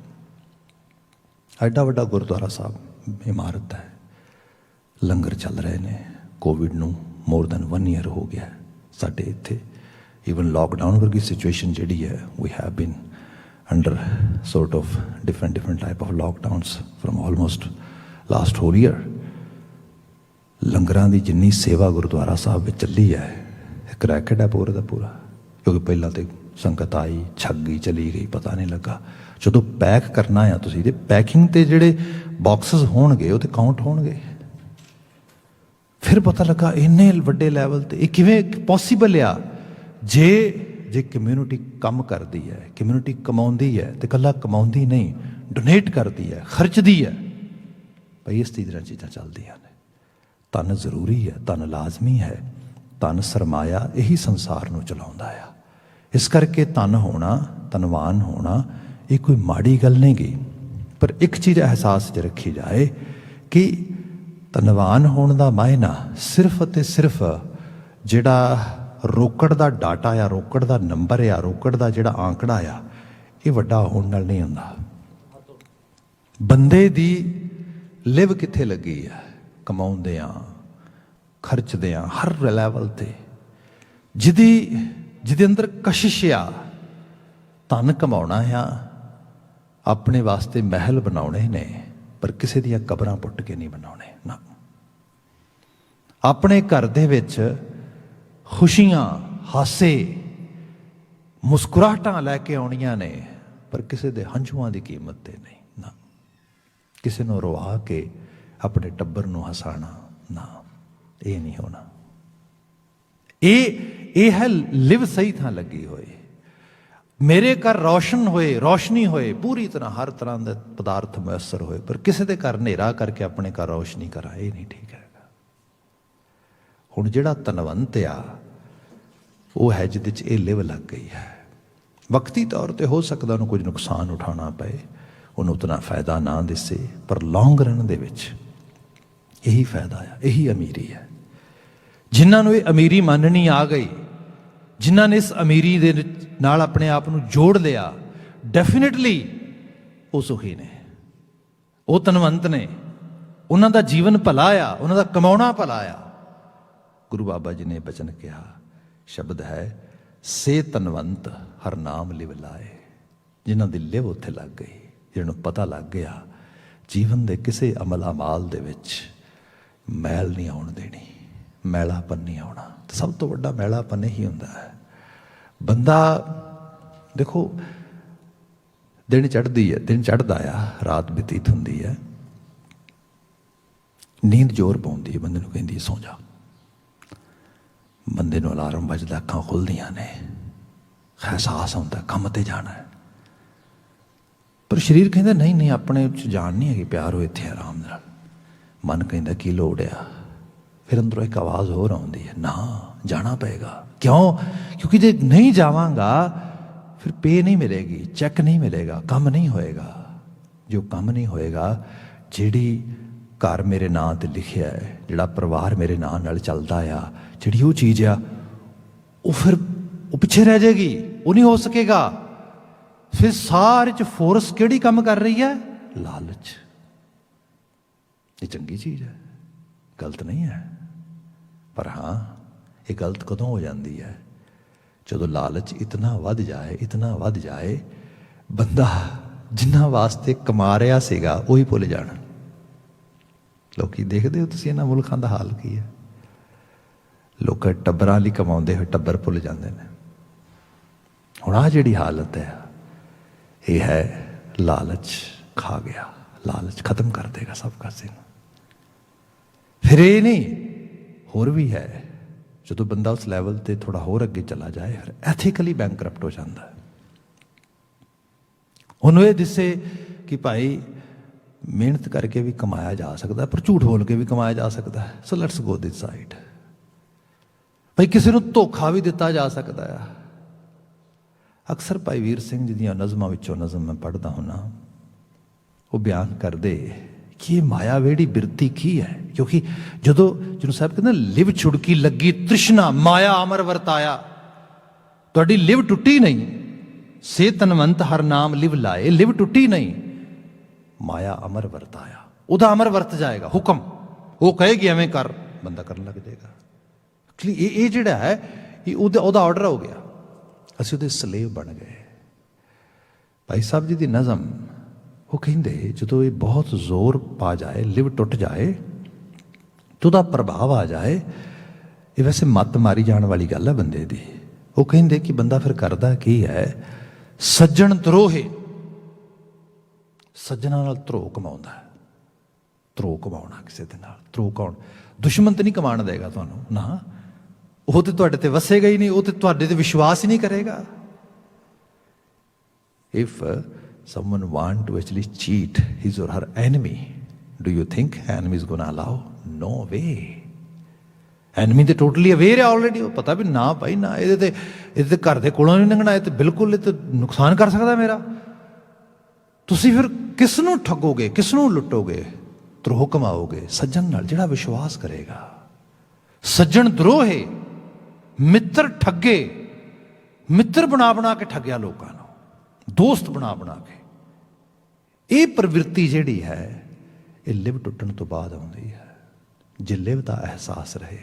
ਐਡਾ ਵੱਡਾ ਗੁਰਦੁਆਰਾ ਸਾਹਿਬ ਇਮਾਰਤ ਹੈ, ਲੰਗਰ ਚੱਲ ਰਹੇ ਨੇ। ਕੋਵਿਡ ਨੂੰ ਮੋਰ ਦੈਨ 1 ਈਅਰ ਹੋ ਗਿਆ ਸਾਡੇ ਇੱਥੇ। ਈਵਨ ਲੋਕਡਾਊਨ ਵਰਗੀ ਸਿਚੁਏਸ਼ਨ ਜਿਹੜੀ ਹੈ, we have been under sort of different type of lockdowns from almost last whole year. ਲੰਗਰਾਂ ਦੀ ਜਿੰਨੀ ਸੇਵਾ ਗੁਰਦੁਆਰਾ ਸਾਹਿਬ ਵਿੱਚ ਚੱਲੀ ਹੈ, ਇੱਕ ਰੈਕਟ ਹੈ ਪੂਰੇ ਦਾ ਪੂਰਾ। ਕਿਉਂਕਿ ਪਹਿਲਾਂ ਤੇ ਸੰਗਤ ਆਈ, ਛੱਕ ਗਈ, ਚਲੀ ਗਈ, ਪਤਾ ਨਹੀਂ ਲੱਗਾ। ਜਦੋਂ ਪੈਕ ਕਰਨਾ ਆ ਤੁਸੀਂ, ਤੇ ਪੈਕਿੰਗ ਤੇ ਜਿਹੜੇ ਬਾਕਸਿਸ ਹੋਣਗੇ ਉਹ ਤੇ ਕਾਊਂਟ ਹੋਣਗੇ। ਫਿਰ ਪਤਾ ਲੱਗਾ ਇੰਨੇ ਵੱਡੇ ਲੈਵਲ ਤੇ ਇਹ ਕਿਵੇਂ ਪੋਸੀਬਲ ਆ। ਜੇ ਕਮਿਊਨਿਟੀ ਕੰਮ ਕਰਦੀ ਹੈ, ਕਮਿਊਨਿਟੀ ਕਮਾਉਂਦੀ ਹੈ, ਤੇ ਇਕੱਲਾ ਕਮਾਉਂਦੀ ਨਹੀਂ, ਡੋਨੇਟ ਕਰਦੀ ਹੈ, ਖਰਚਦੀ ਹੈ, ਭਾਈ ਇਸ ਤਰ੍ਹਾਂ ਚੀਜ਼ਾਂ ਚੱਲਦੀਆਂ ਨੇ। ਧਨ ਜ਼ਰੂਰੀ ਹੈ, ਧਨ ਲਾਜ਼ਮੀ ਹੈ, ਧਨ ਸਰਮਾਇਆ ਇਹੀ ਸੰਸਾਰ ਨੂੰ ਚਲਾਉਂਦਾ ਆ। ਇਸ ਕਰਕੇ ਧਨ ਹੋਣਾ, ਧਨਵਾਨ ਹੋਣਾ ਇਹ ਕੋਈ ਮਾੜੀ ਗੱਲ ਨਹੀਂ ਗੀ। ਪਰ ਇੱਕ ਚੀਜ਼ ਅਹਿਸਾਸ 'ਚ ਰੱਖੀ ਜਾਏ ਕਿ ਧਨਵਾਨ ਹੋਣ ਦਾ ਮਾਇਨਾ ਸਿਰਫ ਅਤੇ ਸਿਰਫ ਜਿਹੜਾ ਰੋਕੜ ਦਾ ਡਾਟਾ ਆ, ਰੋਕੜ ਦਾ ਨੰਬਰ ਆ, ਰੋਕੜ ਦਾ ਜਿਹੜਾ ਆਂਕੜਾ ਆ, ਇਹ ਵੱਡਾ ਹੋਣ ਨਾਲ ਨਹੀਂ ਹੁੰਦਾ। ਬੰਦੇ ਦੀ ਲਿਵ ਕਿੱਥੇ ਲੱਗੀ ਆ? ਕਮਾਉਂਦੇ ਆ, ਖਰਚਦੇ ਹਾਂ ਹਰ ਲੈਵਲ ਤੇ, ਜਿਹਦੇ ਅੰਦਰ ਕਸ਼ਿਸ਼ ਆ, ਧਨ ਕਮਾਉਣਾ ਆ, ਆਪਣੇ ਵਾਸਤੇ ਮਹਿਲ ਬਣਾਉਣੇ ਨੇ, ਪਰ ਕਿਸੇ ਦੀਆਂ ਕਬਰਾਂ ਪੁੱਟ ਕੇ ਨਹੀਂ ਬਣਾਉਣੇ ਨਾ। ਆਪਣੇ ਘਰ ਦੇ ਵਿੱਚ ਖੁਸ਼ੀਆਂ, ਹਾਸੇ, ਮੁਸਕਰਾਹਟਾਂ ਲੈ ਕੇ ਆਉਣੀਆਂ ਨੇ, ਪਰ ਕਿਸੇ ਦੇ ਹੰਝੂਆਂ ਦੀ ਕੀਮਤ ਤੇ ਨਹੀਂ ਨਾ। ਕਿਸੇ ਨੂੰ ਰਵਾ ਕੇ ਆਪਣੇ ਟੱਬਰ ਨੂੰ ਹਸਾਣਾ ਨਾ, ਇਹ ਨਹੀਂ ਹੋਣਾ। ਇਹ ਹੈ ਲਿਵ ਸਹੀ ਥਾਂ ਲੱਗੀ ਹੋਈ। ਮੇਰੇ ਘਰ ਰੌਸ਼ਨੀ ਹੋਏ, ਪੂਰੀ ਤਰ੍ਹਾਂ ਹਰ ਤਰ੍ਹਾਂ ਦੇ ਪਦਾਰਥ ਮੁਯੱਸਰ ਹੋਏ, ਪਰ ਕਿਸੇ ਦੇ ਘਰ ਹਨੇਰਾ ਕਰਕੇ ਆਪਣੇ ਘਰ ਰੌਸ਼ਨੀ ਕਰਾਂ, ਇਹ ਨਹੀਂ ਠੀਕ ਹੈਗਾ। ਹੁਣ ਜਿਹੜਾ ਧਨਵੰਤ ਆ ਉਹ ਹੈ ਜਿਹਦੇ 'ਚ ਇਹ ਲਿਵ ਲੱਗ ਗਈ ਹੈ। ਵਕਤੀ ਤੌਰ ਤੇ ਹੋ ਸਕਦਾ ਉਹਨੂੰ ਕੁਝ ਨੁਕਸਾਨ ਉਠਾਉਣਾ ਪਏ, ਉਹਨੂੰ ਉਤਨਾ ਫਾਇਦਾ ਨਾ ਦਿਸੇ, ਪਰ ਲੌਂਗ ਰਨ ਦੇ ਵਿੱਚ ਇਹੀ ਫਾਇਦਾ ਆ, ਇਹੀ ਅਮੀਰੀ ਹੈ। ਜਿਨ੍ਹਾਂ ਨੂੰ ਇਹ ਅਮੀਰੀ ਮੰਨਣੀ ਆ ਗਈ, ਜਿਨ੍ਹਾਂ ਨੇ ਇਸ ਅਮੀਰੀ ਦੇ ਨਾਲ ਆਪਣੇ ਆਪ ਨੂੰ ਜੋੜ ਲਿਆ, ਡੈਫੀਨੇਟਲੀ ਉਹ ਸੁਖੀ ਨੇ, ਉਹ ਧਨਵੰਤ ਨੇ, ਉਹਨਾਂ ਦਾ ਜੀਵਨ ਭਲਾ ਆ, ਉਹਨਾਂ ਦਾ ਕਮਾਉਣਾ ਭਲਾ ਆ। ਗੁਰੂ ਬਾਬਾ ਜੀ ਨੇ ਬਚਨ ਕਿਹਾ, ਸ਼ਬਦ ਹੈ, ਸੇ ਧਨਵੰਤ ਹਰ ਨਾਮ ਲਿਵ ਲਾਏ। ਜਿਨ੍ਹਾਂ ਦੀ ਲਿਵ ਉੱਥੇ ਲੱਗ ਗਈ, ਜਿਹਨੂੰ ਪਤਾ ਲੱਗ ਗਿਆ ਜੀਵਨ ਦੇ ਕਿਸੇ ਅਮਲ ਅਮਾਲ ਦੇ ਵਿੱਚ ਮੈਲ ਨਹੀਂ ਆਉਣ ਦੇਣੀ, ਮੈਲਾਪਨ ਨਹੀਂ ਆਉਣਾ। ਤੇ ਸਭ ਤੋਂ ਵੱਡਾ ਮੈਲਾਪਨ ਇਹੀ ਹੁੰਦਾ ਹੈ, ਬੰਦਾ ਦੇਖੋ ਦਿਨ ਚੜ੍ਹਦਾ ਆ, ਰਾਤ ਬਤੀਤ ਹੁੰਦੀ ਹੈ, ਨੀਂਦ ਜ਼ੋਰ ਪਾਉਂਦੀ ਹੈ, ਬੰਦੇ ਨੂੰ ਕਹਿੰਦੀ ਸੌਂ ਜਾ। ਬੰਦੇ ਨੂੰ ਅਲਾਰਮ ਵੱਜਦਾ, ਅੱਖਾਂ ਖੁੱਲ੍ਹਦੀਆਂ ਨੇ, ਅਹਿਸਾਸ ਹੁੰਦਾ ਕੰਮ ਤੇ ਜਾਣਾ ਹੈ, ਪਰ ਸਰੀਰ ਕਹਿੰਦਾ ਨਹੀਂ ਆਪਣੇ 'ਚ ਜਾਣ ਨਹੀਂ ਹੈਗੀ, ਪਿਆਰ ਹੋ ਇੱਥੇ ਆਰਾਮ ਨਾਲ। ਮਨ ਕਹਿੰਦਾ ਕੀ ਲੋੜ ਆ, ਫਿਰ ਅੰਦਰੋਂ ਇੱਕ ਆਵਾਜ਼ ਹੋਰ ਆਉਂਦੀ ਹੈ, ਨਾ ਜਾਣਾ ਪਏਗਾ। ਕਿਉਂ? ਕਿਉਂਕਿ ਜੇ ਨਹੀਂ ਜਾਵਾਂਗਾ ਫਿਰ ਪੇ ਨਹੀਂ ਮਿਲੇਗੀ, ਚੈੱਕ ਨਹੀਂ ਮਿਲੇਗਾ, ਕੰਮ ਨਹੀਂ ਹੋਏਗਾ। ਜੋ ਕੰਮ ਨਹੀਂ ਹੋਏਗਾ, ਜਿਹੜੀ ਘਰ ਮੇਰੇ ਨਾਂ 'ਤੇ ਲਿਖਿਆ ਹੈ, ਜਿਹੜਾ ਪਰਿਵਾਰ ਮੇਰੇ ਨਾਂ ਨਾਲ ਚੱਲਦਾ ਆ, ਜਿਹੜੀ ਉਹ ਚੀਜ਼ ਆ, ਉਹ ਪਿੱਛੇ ਰਹਿ ਜਾਏਗੀ, ਉਹ ਨਹੀਂ ਹੋ ਸਕੇਗਾ। ਫਿਰ ਸਾਰੇ 'ਚ ਫੋਰਸ ਕਿਹੜੀ ਕੰਮ ਕਰ ਰਹੀ ਹੈ? ਲਾਲਚ। ਇਹ ਚੰਗੀ ਚੀਜ਼ ਹੈ, ਗਲਤ ਨਹੀਂ ਹੈ, ਪਰ ਹਾਂ ਇਹ ਗਲਤ ਕਦੋਂ ਹੋ ਜਾਂਦੀ ਹੈ? ਜਦੋਂ ਲਾਲਚ ਇਤਨਾ ਵੱਧ ਜਾਏ ਬੰਦਾ ਜਿਨ੍ਹਾਂ ਵਾਸਤੇ ਕਮਾ ਰਿਹਾ ਸੀਗਾ ਉਹੀ ਭੁੱਲ ਜਾਣ। ਲੋਕੀ ਦੇਖਦੇ ਹੋ ਤੁਸੀਂ ਇਹਨਾਂ ਮੁਲਕਾਂ ਦਾ ਹਾਲ ਕੀ ਹੈ, ਲੋਕ ਟੱਬਰਾਂ ਲਈ ਕਮਾਉਂਦੇ ਹੋਏ ਟੱਬਰ ਭੁੱਲ ਜਾਂਦੇ ਨੇ। ਹੁਣ ਆਹ ਜਿਹੜੀ ਹਾਲਤ ਹੈ, ਇਹ ਹੈ ਲਾਲਚ ਖਾ ਗਿਆ, ਲਾਲਚ ਖਤਮ ਕਰ ਦੇਗਾ ਸਭ ਕਾਸੇ ਨੂੰ। ਫਿਰ ਇਹ ਨਹੀਂ, ਹੋਰ ਵੀ ਹੈ, ਜਦੋਂ ਬੰਦਾ ਉਸ ਲੈਵਲ ਤੇ ਥੋੜਾ ਹੋਰ ਅੱਗੇ ਚਲਾ ਜਾਏ, ਫਿਰ ਐਥੀਕਲੀ ਬੈਂਕਰਪਟ ਹੋ ਜਾਂਦਾ ਹੈ। ਉਹਨੂੰ ਇਹ ਦਿਸੇ ਕਿ ਭਾਈ ਮਿਹਨਤ ਕਰਕੇ ਵੀ ਕਮਾਇਆ ਜਾ ਸਕਦਾ, ਪਰ ਝੂਠ ਬੋਲ ਕੇ ਵੀ ਕਮਾਇਆ ਜਾ ਸਕਦਾ ਹੈ। So let's go this side. ਭਾਈ ਕਿਸੇ ਨੂੰ ਧੋਖਾ ਵੀ ਦਿੱਤਾ ਜਾ ਸਕਦਾ ਆ। ਅਕਸਰ ਭਾਈ ਵੀਰ ਸਿੰਘ ਜੀ ਦੀਆਂ ਨਜ਼ਮਾਂ ਵਿੱਚੋਂ ਨਜ਼ਮ ਮੈਂ ਪੜ੍ਹਦਾ ਹੁੰਦਾ, ਉਹ ਬਿਆਨ ਕਰਦੇ ਕਿ ਇਹ ਮਾਇਆ ਵੇੜੀ ਬਿਰਤੀ ਕੀ ਹੈ। ਕਿਉਂਕਿ ਜਿਹਨੂੰ ਸਾਹਿਬ ਕਹਿੰਦਾ ਲਿਵ ਛੁੜਕੀ ਲੱਗੀ ਤ੍ਰਿਸ਼ਨਾ ਮਾਇਆ ਅਮਰ ਵਰਤਾਇਆ, ਤੁਹਾਡੀ ਲਿਵ ਟੁੱਟੀ ਨਹੀਂ। ਸੇ ਤਨਵੰਤ ਹਰ ਨਾਮ ਲਿਵ ਲਾਏ, ਲਿਵ ਟੁੱਟੀ ਨਹੀਂ, ਮਾਇਆ ਅਮਰ ਵਰਤਾਇਆ। ਉਹਦਾ ਅਮਰ ਵਰਤ ਜਾਏਗਾ ਹੁਕਮ, ਉਹ ਕਹੇਗੀ ਐਵੇਂ ਕਰ, ਬੰਦਾ ਕਰਨ ਲੱਗ ਜਾਏਗਾ। ਇਹ ਜਿਹੜਾ ਹੈ ਇਹ ਉਹਦਾ ਆਰਡਰ ਹੋ ਗਿਆ, ਅਸੀਂ ਉਹਦੇ ਸਲੇਵ ਬਣ ਗਏ। ਭਾਈ ਸਾਹਿਬ ਜੀ ਦੀ ਨਜ਼ਮ ਉਹ ਕਹਿੰਦੇ ਜਦੋਂ ਇਹ ਬਹੁਤ ਜ਼ੋਰ ਪਾ ਜਾਏ, ਲਿਵ ਟੁੱਟ ਜਾਏ ਤੇ ਉਹਦਾ ਪ੍ਰਭਾਵ ਆ ਜਾਏ, ਇਹ ਵੈਸੇ ਮੱਤ ਮਾਰੀ ਜਾਣ ਵਾਲੀ ਗੱਲ ਹੈ ਬੰਦੇ ਦੀ। ਉਹ ਕਹਿੰਦੇ ਕਿ ਬੰਦਾ ਫਿਰ ਕਰਦਾ ਕੀ ਹੈ, ਸੱਜਣ ਧਰੋਹੇ, ਸੱਜਣਾ ਨਾਲ ਧਰੋ ਕਮਾਉਂਦਾ ਹੈ। ਧਰੋ ਕਮਾਉਣਾ ਕਿਸੇ ਦੇ ਨਾਲ, ਧਰੋ ਕੌਣ? ਦੁਸ਼ਮਣ ਤੇ ਨਹੀਂ ਕਮਾਉਣ ਦੇਗਾ ਤੁਹਾਨੂੰ, ਨਾ, ਉਹ ਤੇ ਤੁਹਾਡੇ ਤੇ ਵਸੇਗਾ ਹੀ ਨਹੀਂ, ਉਹ ਤੇ ਤੁਹਾਡੇ ਤੇ ਵਿਸ਼ਵਾਸ ਹੀ ਨਹੀਂ ਕਰੇਗਾ। If someone want to actually cheat his or her enemy, do you think enemy is going to allow? No way. enemy ਤੇ ਟੋਟਲੀ ਅਵੇਅਰ ਹੈ ਆਲਰੇਡੀ, ਉਹ ਪਤਾ ਵੀ ਨਾ ਭਾਈ ਨਾ, ਇਹਦੇ ਤੇ ਘਰ ਦੇ ਕੋਲੋਂ ਨਹੀਂ ਲੰਘਣਾ, ਇਹ ਤੇ ਬਿਲਕੁਲ ਇਹ ਤੇ ਨੁਕਸਾਨ ਕਰ ਸਕਦਾ ਮੇਰਾ। ਤੁਸੀਂ ਫਿਰ ਕਿਸ ਨੂੰ ਠੱਗੋਗੇ, ਕਿਸ ਨੂੰ ਲੁੱਟੋਗੇ? ਧਰੋਹ ਕਮਾਓਗੇ ਸੱਜਣ ਨਾਲ, ਜਿਹੜਾ ਵਿਸ਼ਵਾਸ ਕਰੇਗਾ। ਸੱਜਣ ਧਰੋਹੇ, ਮਿੱਤਰ ਠੱਗੇ, ਮਿੱਤਰ ਬਣਾ ਕੇ ਠੱਗਿਆ ਲੋਕਾਂ ਨੂੰ, ਦੋਸਤ ਬਣਾ ਕੇ। ਇਹ ਪ੍ਰਵਿਰਤੀ ਜਿਹੜੀ ਹੈ ਇਹ ਲਿਵ ਟੁੱਟਣ ਤੋਂ ਬਾਅਦ ਆਉਂਦੀ ਹੈ। ਜੇ ਲਿਵ ਦਾ ਅਹਿਸਾਸ ਰਹੇ,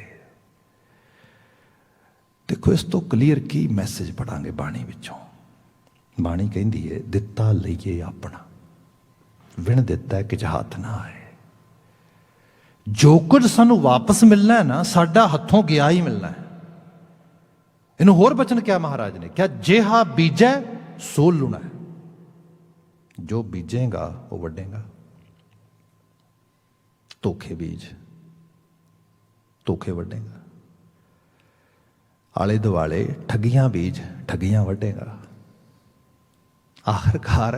देखो इस तो क्लीयर की मैसेज पढ़ांगे बाणी विचों। बाणी कहती है दिता लईए अपना, विण दिता है किच हाथ ना आए। जो कुछ सानू वापस मिलना है ना, साडा हथों गया ही मिलना है। इन्हू होर बचन क्या महाराज ने क्या, जेहा बीजै सो लुना है। जो बीजेगा वो वडेगा। धोखे बीज धोखे वडेगा, आले दुआले ठगियां बीज ठगियां वडेगा। आखिरकार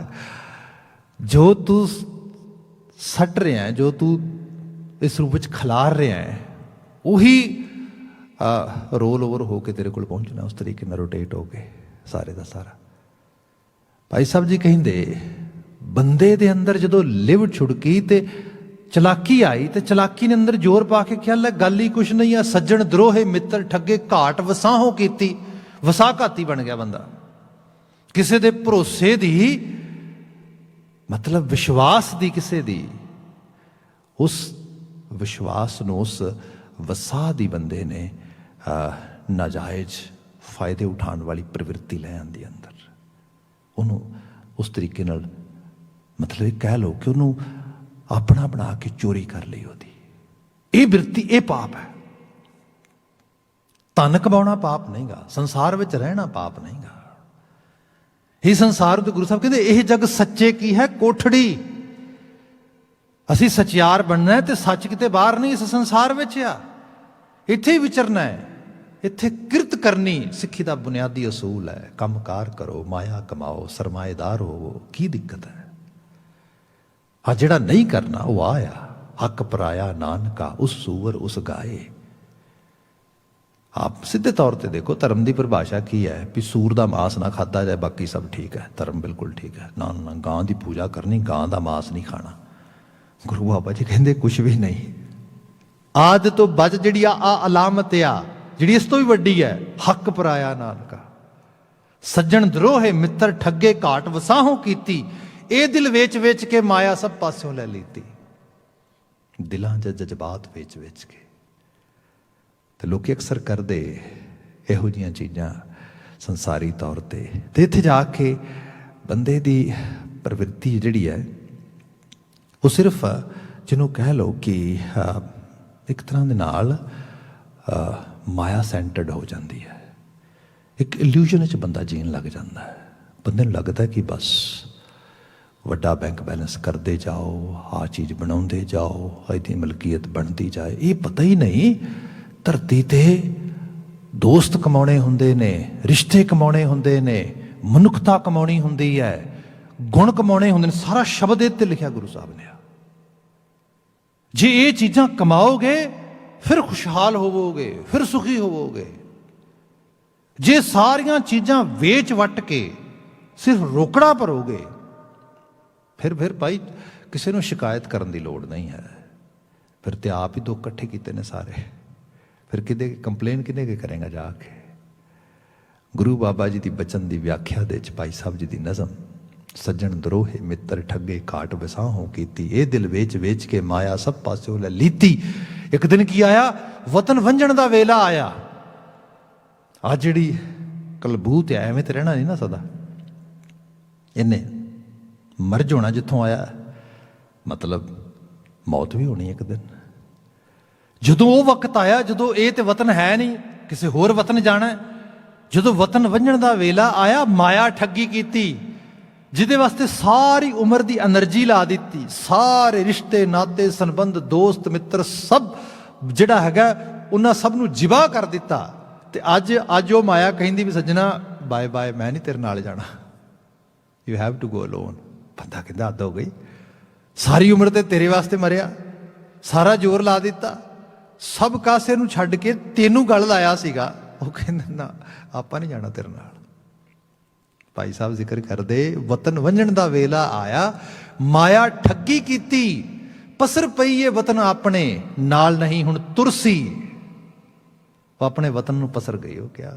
जो तू सट रहा है, जो तू इस रूप में खिलार रहा है, उही रोल ओवर होके तेरे को पहुंचना, उस तरीके में रोटेट हो गए सारे का सारा। भाई साहब जी कहिंदे बंदे दे अंदर जदों लिव छुड़की ते चलाकी आई, तो चलाकी ने अंदर जोर पा के ख्याल है गल ही कुछ नहीं है। सज्जन द्रोहे मित्र ठगे घाट वसाहों कीती, वसा घाती बन गया बंदा। किसी दे भरोसे दी, मतलब विश्वास दी, किसी दी उस विश्वास नूं, उस वसा दी बंदे ने नाजायज फायदे उठाने वाली प्रवृत्ति लै आंदी अंदर। उन्होंने उस तरीके नाल, मतलब ये कह लो कि उन्होंने अपना बना के चोरी कर ली। ओदी ये बिरती, ये पाप है। धन कमाना पाप नहीं गा, संसार में रहना पाप नहीं गा। ये संसार के गुरु साहब कहते यह जग सच्चे की है कोठड़ी। असी सचियार बनना है तो सच किते बाहर नहीं, इस संसार में आ इत्थे ही विचरना है। इत्थे किरत करनी सिक्खी का बुनियादी असूल है। कंमकार करो, माया कमाओ, सरमाएदार होवो, की दिक्कत है। आ जिहड़ा नहीं करना वो आया, हक पराया नानका उस सूवर उस गाए। आप सीधे तौर पर देखो धर्म की परिभाषा की है भी सूर का मांस ना खाता जाए, बाकी सब ठीक है। धर्म बिल्कुल ठीक है। ना ना गां की पूजा करनी, गां का मांस नहीं खाना। गुरु बाबा जी कहते कुछ भी नहीं। आद तो बज जी आ अलामत आ जी इस तो भी वड्डी है, हक पराया नानका। सज्जन द्रोहे मित्र ठगे घाट वसाहों कीती, ए दिल वेच वेच के माया सब पासों ले लीती। दिलां च जज्बात वेच वेच के। तो लोग अक्सर करते इहो जिहियां चीज़ां संसारी तौर पर। इत्थे जाके बंदे की प्रवृत्ति जिहड़ी है वो सिर्फ जिन्हों कह लो कि एक तरह के नाल माया सेंटर्ड हो जाती है। एक इल्यूजन च बंदा जीन लग जाता है। बंदे नूं लगता है कि बस वड्डा बैंक बैलेंस करते जाओ, आ चीज़ बनाते जाओ, इहदी मलकीयत बनती जाए। ये पता ही नहीं धरती ते दोस्त कमाने हुंदे ने, रिश्ते कमाने हुंदे ने, मनुखता कमानी हुंदी है, गुण कमाने हुंदे ने। सारा शब्द इत्ते लिखा गुरु साहब ने। जे ये चीज़ां कमाओगे फिर खुशहाल होवोगे, फिर सुखी होवोगे। जे सारियां चीज़ां वेच वट के सिर्फ रोकड़ा भरोगे, फिर भाई किसी को शिकायत करने की लोड़ नहीं है। फिर तो आप ही दो इकट्ठे किए ने सारे। फिर कि कंप्लेन किने के करेगा जाके। गुरु बाबा जी की बचन की व्याख्या दे भाई साहब जी की नज़म, सज्जन द्रोहे मित्र ठगे घाट वसाहों कीती, ए दिल वेच वेच के माया सब पासों ले लीती। एक दिन की आया, वतन वंजन का वेला आया। आ जिहड़ी कलबूत है, एवें तो रहना नहीं ना सदा। इन्हें मर्ज होना जिथों आया, मतलब मौत भी होनी एक दिन। जदों वो वक्त आया, जदों ये तो वतन है नहीं, किसी होर वतन जाना है। जदों वतन वंजन का वेला आया, माया ठगी कीती, जिहदे वास्ते सारी उम्र की एनर्जी ला दी। सारे रिश्ते नाते संबंध दोस्त मित्र सब जिहड़ा हैगा उन्हां सब नूं जिबा कर दिता। ते अज वो माया कहिंदी भी सज्जना बाय बाय, मैं नहीं तेरे नाल जाना, you have to go alone. बंदा कहंदा हद हो गई, सारी उम्र ते तेरे वास्ते मरिया, सारा जोर ला दिता, सब कासे नूं छड्ड के तेनू गल लाया सीगा। वो कहंदा ना आपां नहीं जाना तेरे नाल। भाई साहब जिक्र करते, वतन वंजन का वेला आया, माया ठगी कीती, पसर पई ये वतन अपने नाल नहीं हुण तुरसी। वो अपने वतन नूं पसर गई। हो क्या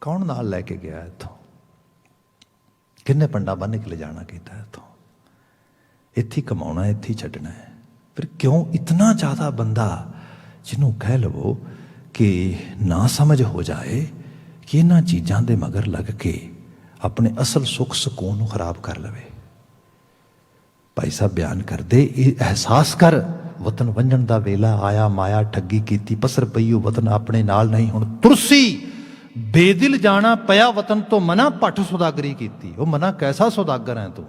कौन नाल लैके गया इथों, किन्ने पंडा बन के ले जाना किया इथों। इत्थे कमाना, इत्थे छड्डना है। फिर क्यों इतना ज़्यादा बंदा जिन्हों कह लवो कि ना समझ हो जाए कि इन्हां चीज़ां दे मगर लग के अपने असल सुख सकून नूं खराब कर लवे। भाई साहब बयान करदे, एहसास कर वतन वंजण दा वेला आया, माया ठगी कीती, पसर पईओ वतन अपने नाल नहीं, हुण तुरसी बेदिल जाना पया वतन तो मना, पट सौदागरी कीती। वो मना कैसा सौदागर है तू,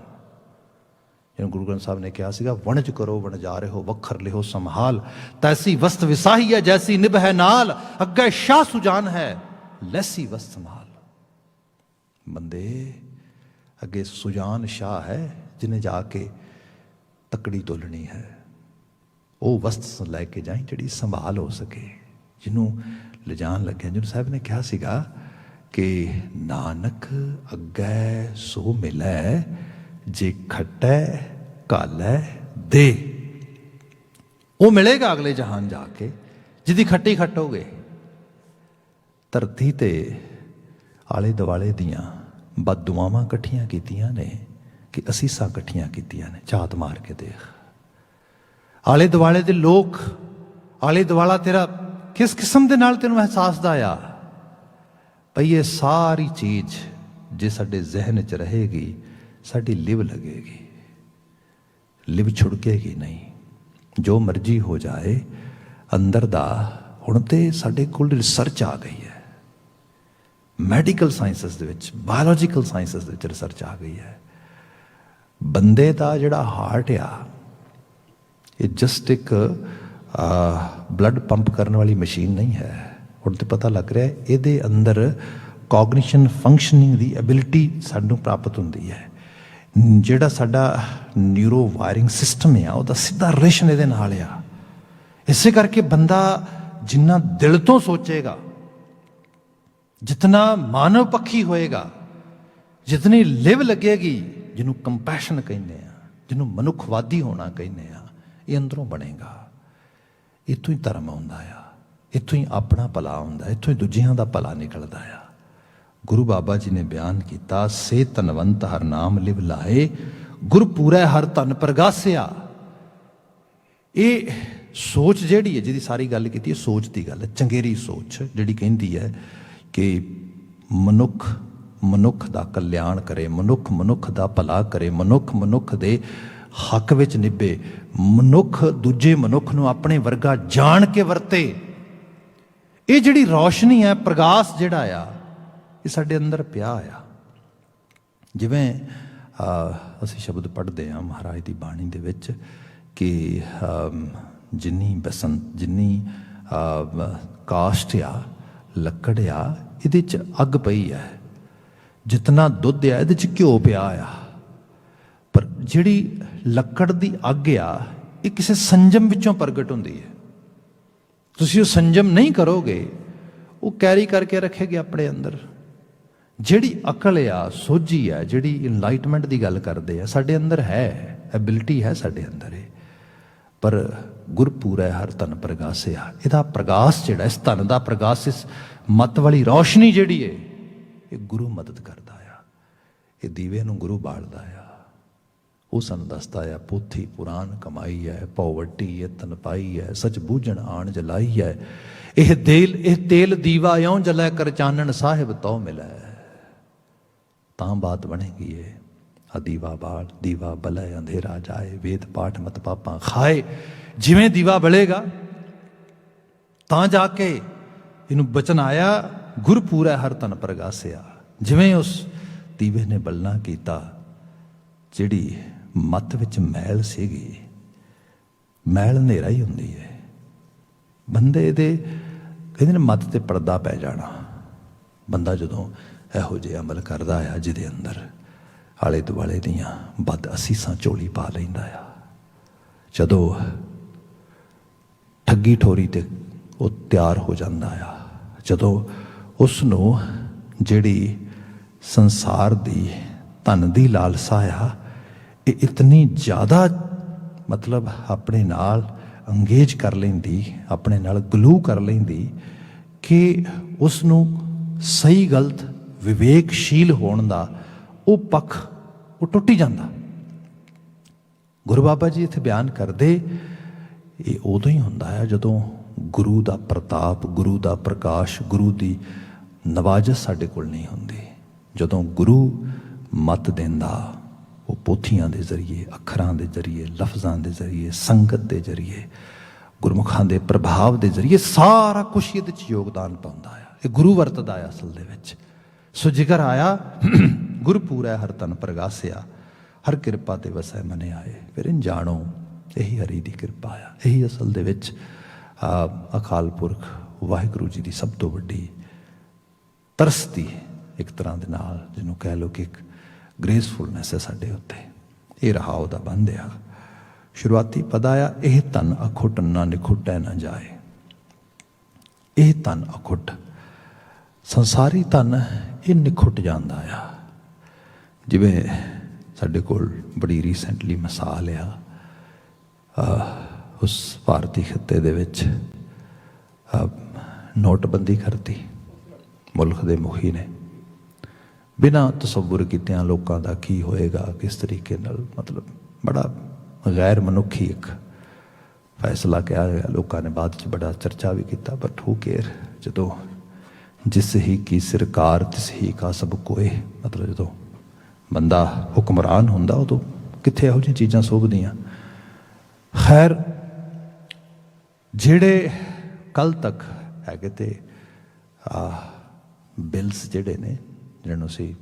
जिन्हें गुरु ग्रंथ साहब ने कहा सीगा, वणज करो वणजारे हो, वखर लिहो संभाल, तैसी वस्त विसाही है जैसी निभ है नाल, अग्गे शाह सुजान है लैसी वस्त संभाल। बंदे अगे सुजान शाह है जिन्हें जाके तकड़ी तोलनी है, वो वस्त लैके जाए जिहड़ी संभाल हो सके, जिन्हों लिजान लगे। जिन्होंने साहब ने कहा सीगा कि नानक अग्गे सो मिलै, जे खट्टै कालै दे। वो मिलेगा अगले जहान जाके जिदी खट्टी खट्टोगे। धरती ते आले दुआले दियां बददुआवां इकट्ठियां कीतियां ने कि असीसां इकट्ठियां कीतियां ने। झात मार के देख, आले दुआले दे लोग, आले दुआला तेरा किस किस्म दे नाल तेनों एहसास दा आ भई ये सारी चीज़ जे साडे जहन च रहेगी, साडी लिव लगेगी, लिव छुड़केगी नहीं। जो मर्जी हो जाए अंदर दा, हुण ते साडे कोल रिसर्च आ गई है, मैडिकल साइंसिस दे विच, बायोलॉजिकल साइंसिस दे विच रिसर्च आ गई है। बंदे दा जिहड़ा हार्ट आ, ये जस्ट एक ब्लड पंप करने वाली मशीन नहीं है। हुण तो पता लग रहा है ये अंदर कॉग्निशन फंक्शनिंग की एबिलिटी सानू प्राप्त होंदी है। जिहड़ा साडा न्यूरो वायरिंग सिस्टम है उसका सीधा रिलेशन ये नाल आ। इसे करके बंदा जिन्ना दिल तो सोचेगा, जितना मानव पक्षी होएगा, जितनी लिव लगेगी, जिन्हों कंपैशन कहने, जिन्हों मनुखवादी होना कहने, ये अंदरों बनेगा। इतों ही धर्म आउंदा आ, इतों ही अपना भला आउंदा, इतों ही दूजियां दा भला निकलदा आ। गुरु बाबा जी ने बयान किया, से तनवंत हर नाम लिव लाए, गुर पूरा हर तन प्रगासिया। ये सोच जिहड़ी है, जिहदी सारी गल की सोच की गल है, चंगेरी सोच जिहड़ी कहती है कि मनुख मनुख दा कल्याण करे, मनुख मनुख दा भला करे, मनुख मनुख दे हक विच निभे, मनुख दूजे मनुख नूं अपने वर्गा जान के वरते। ये जिहड़ी रोशनी है, प्रकाश जिहड़ा आ, ये साडे अंदर पिया आ। जिवें असीं शब्द पढ़दे हां महाराज दी बाणी दे विच कि जिन्नी बसंत, जिन्नी काष्ठ आ, लकड़ आ, इहदे च अग पई है, जितना दुध आ इहदे च घ्यो पिया आ। पर जिहड़ी लकड़ दी अग आ, ये किसी संजम विचों प्रगट होंदी है। तुसीं वो संजम नहीं करोगे, वो कैरी करके रखेगी अपने अंदर। जिहड़ी अकल आ, सोझी है, जिहड़ी इनलाइटमेंट की गल करते हैं, साडे अंदर है, एबिलिटी है साडे अंदर। पर गुरपूरा हर तन प्रगासिया, इहदा प्रगास जिहड़ा, इस तन का प्रगास, इस मत वाली रोशनी जिहड़ी है, ये गुरु मदद करता आ। ये दीवे नूं गुरु बालदा आ। वो सानूं दसदा आ, पोथी पुराण कमाई है, पौवटी यतन पाई है, सच बूझण आण जलाई है, यह तेल दीवा यों जलै कर चानण साहिब तो मिलै। तां बात बनेगी ये, दीवा बाल दीवा बलै अंधेरा जाए, वेद पाठ मत पापा खाए। जिवें दीवा बलेगा तां जाके इनू बचन आया, गुरपूरा हर तन प्रगासिया। जिवें उस दीवे ने बलना कीता, जिहड़ी मत विच मैल सीगी, मैल हनेरा ही हुंदी है। बंदे दे कहंदे ने मत ते पर्दा पै जाना। बंदा जदों इहो जिहा अमल करदा आ, जिहदे अंदर आले दुआले दियां बद असीसां झोली पा लैंदा आ, जदों ठगी ठोरी ते वो तैयार हो जाता आ, जदों उसनूं जिहड़ी संसार दी धन दी लालसा आ, ये इतनी ज़्यादा मतलब अपने नाल अंगेज कर लेंदी, अपने नाल ग्लू कर लेंदी कि उसनूं सही गलत विवेकशील होने का वो पक्ष वो टुट ही जाता। गुरु बाबा जी इत्थे बयान करते, ये उदों ही होंदा है जदों गुरु का प्रताप, गुरु का प्रकाश, गुरु की ਨਵਾਜਤ ਸਾਡੇ ਕੋਲ ਨਹੀਂ ਹੁੰਦੀ। ਜਦੋਂ ਗੁਰੂ ਮਤ ਦਿੰਦਾ, ਉਹ ਪੋਥੀਆਂ ਦੇ ਜ਼ਰੀਏ, ਅੱਖਰਾਂ ਦੇ ਜ਼ਰੀਏ, ਲਫ਼ਜ਼ਾਂ ਦੇ ਜ਼ਰੀਏ, ਸੰਗਤ ਦੇ ਜ਼ਰੀਏ, ਗੁਰਮੁਖਾਂ ਦੇ ਪ੍ਰਭਾਵ ਦੇ ਜ਼ਰੀਏ ਸਾਰਾ ਕੁਛ ਇਹਦੇ 'ਚ ਯੋਗਦਾਨ ਪਾਉਂਦਾ ਆ। ਇਹ ਗੁਰੂ ਵਰਤਦਾ ਆ ਅਸਲ ਦੇ ਵਿੱਚ। ਸੋ ਜ਼ਿਕਰ ਆਇਆ ਗੁਰਪੂਰੈ ਹਰ ਤਨ ਪ੍ਰਗਾਸਿਆ, ਹਰ ਕਿਰਪਾ ਤੇ ਵਸੈ ਮਨੇ ਆਏ। ਫਿਰ ਇਨ ਜਾਣੋ ਇਹੀ ਹਰੀ ਦੀ ਕਿਰਪਾ ਆ। ਇਹੀ ਅਸਲ ਦੇ ਵਿੱਚ ਅਕਾਲ ਪੁਰਖ ਵਾਹਿਗੁਰੂ ਜੀ ਦੀ ਸਭ ਤੋਂ ਵੱਡੀ ਤਰਸਦੀ ਇੱਕ ਤਰ੍ਹਾਂ ਦੇ ਨਾਲ, ਜਿਹਨੂੰ ਕਹਿ ਲਓ ਕਿ ਇੱਕ ਗ੍ਰੇਸਫੁਲਨੈਸ ਹੈ ਸਾਡੇ ਉੱਤੇ। ਇਹ ਰਹਾ ਉਹਦਾ ਬੰਦ ਆ। ਸ਼ੁਰੂਆਤੀ ਪਦ ਆਇਆ, ਇਹ ਧਨ ਅਖੁੱਟ ਨਾ ਨਿਖੁੱਟੈ ਨਾ ਜਾਏ। ਇਹ ਧਨ ਅਖੁੱਟ, ਸੰਸਾਰੀ ਧਨ ਇਹ ਨਿਖੁੱਟ ਜਾਂਦਾ ਆ। ਜਿਵੇਂ ਸਾਡੇ ਕੋਲ ਬੜੀ ਰੀਸੈਂਟਲੀ ਮਿਸਾਲ ਆ, ਉਸ ਭਾਰਤੀ ਖਿੱਤੇ ਦੇ ਵਿੱਚ ਨੋਟਬੰਦੀ ਕਰਤੀ ਮੁਲਕ ਦੇ ਮੁਖੀ ਨੇ। ਬਿਨਾਂ ਤਸੱਵੁਰ ਕੀਤਿਆਂ ਲੋਕਾਂ ਦਾ ਕੀ ਹੋਏਗਾ, ਕਿਸ ਤਰੀਕੇ ਨਾਲ, ਮਤਲਬ ਬੜਾ ਗੈਰ ਮਨੁੱਖੀ ਇੱਕ ਫੈਸਲਾ ਕਿਹਾ ਗਿਆ। ਲੋਕਾਂ ਨੇ ਬਾਅਦ 'ਚ ਬੜਾ ਚਰਚਾ ਵੀ ਕੀਤਾ, ਬਟ ਹੂ ਕੇਅਰ। ਜਦੋਂ ਜਿਸ ਹੀ ਕੀ ਸਰਕਾਰ ਤਿਸ ਹੀ ਕਾ ਸਭ ਕੋਏ, ਮਤਲਬ ਜਦੋਂ ਬੰਦਾ ਹੁਕਮਰਾਨ ਹੁੰਦਾ ਉਦੋਂ ਕਿੱਥੇ ਇਹੋ ਜਿਹੀਆਂ ਚੀਜ਼ਾਂ ਸੋਭਦੀਆਂ। ਖੈਰ, ਜਿਹੜੇ ਕੱਲ ਤੱਕ ਹੈਗੇ ਤੇ ਬਿਲਸ ਜਿਹੜੇ ਨੇ, ਜਿਹਨਾਂ ਨੂੰ ਅਸੀਂ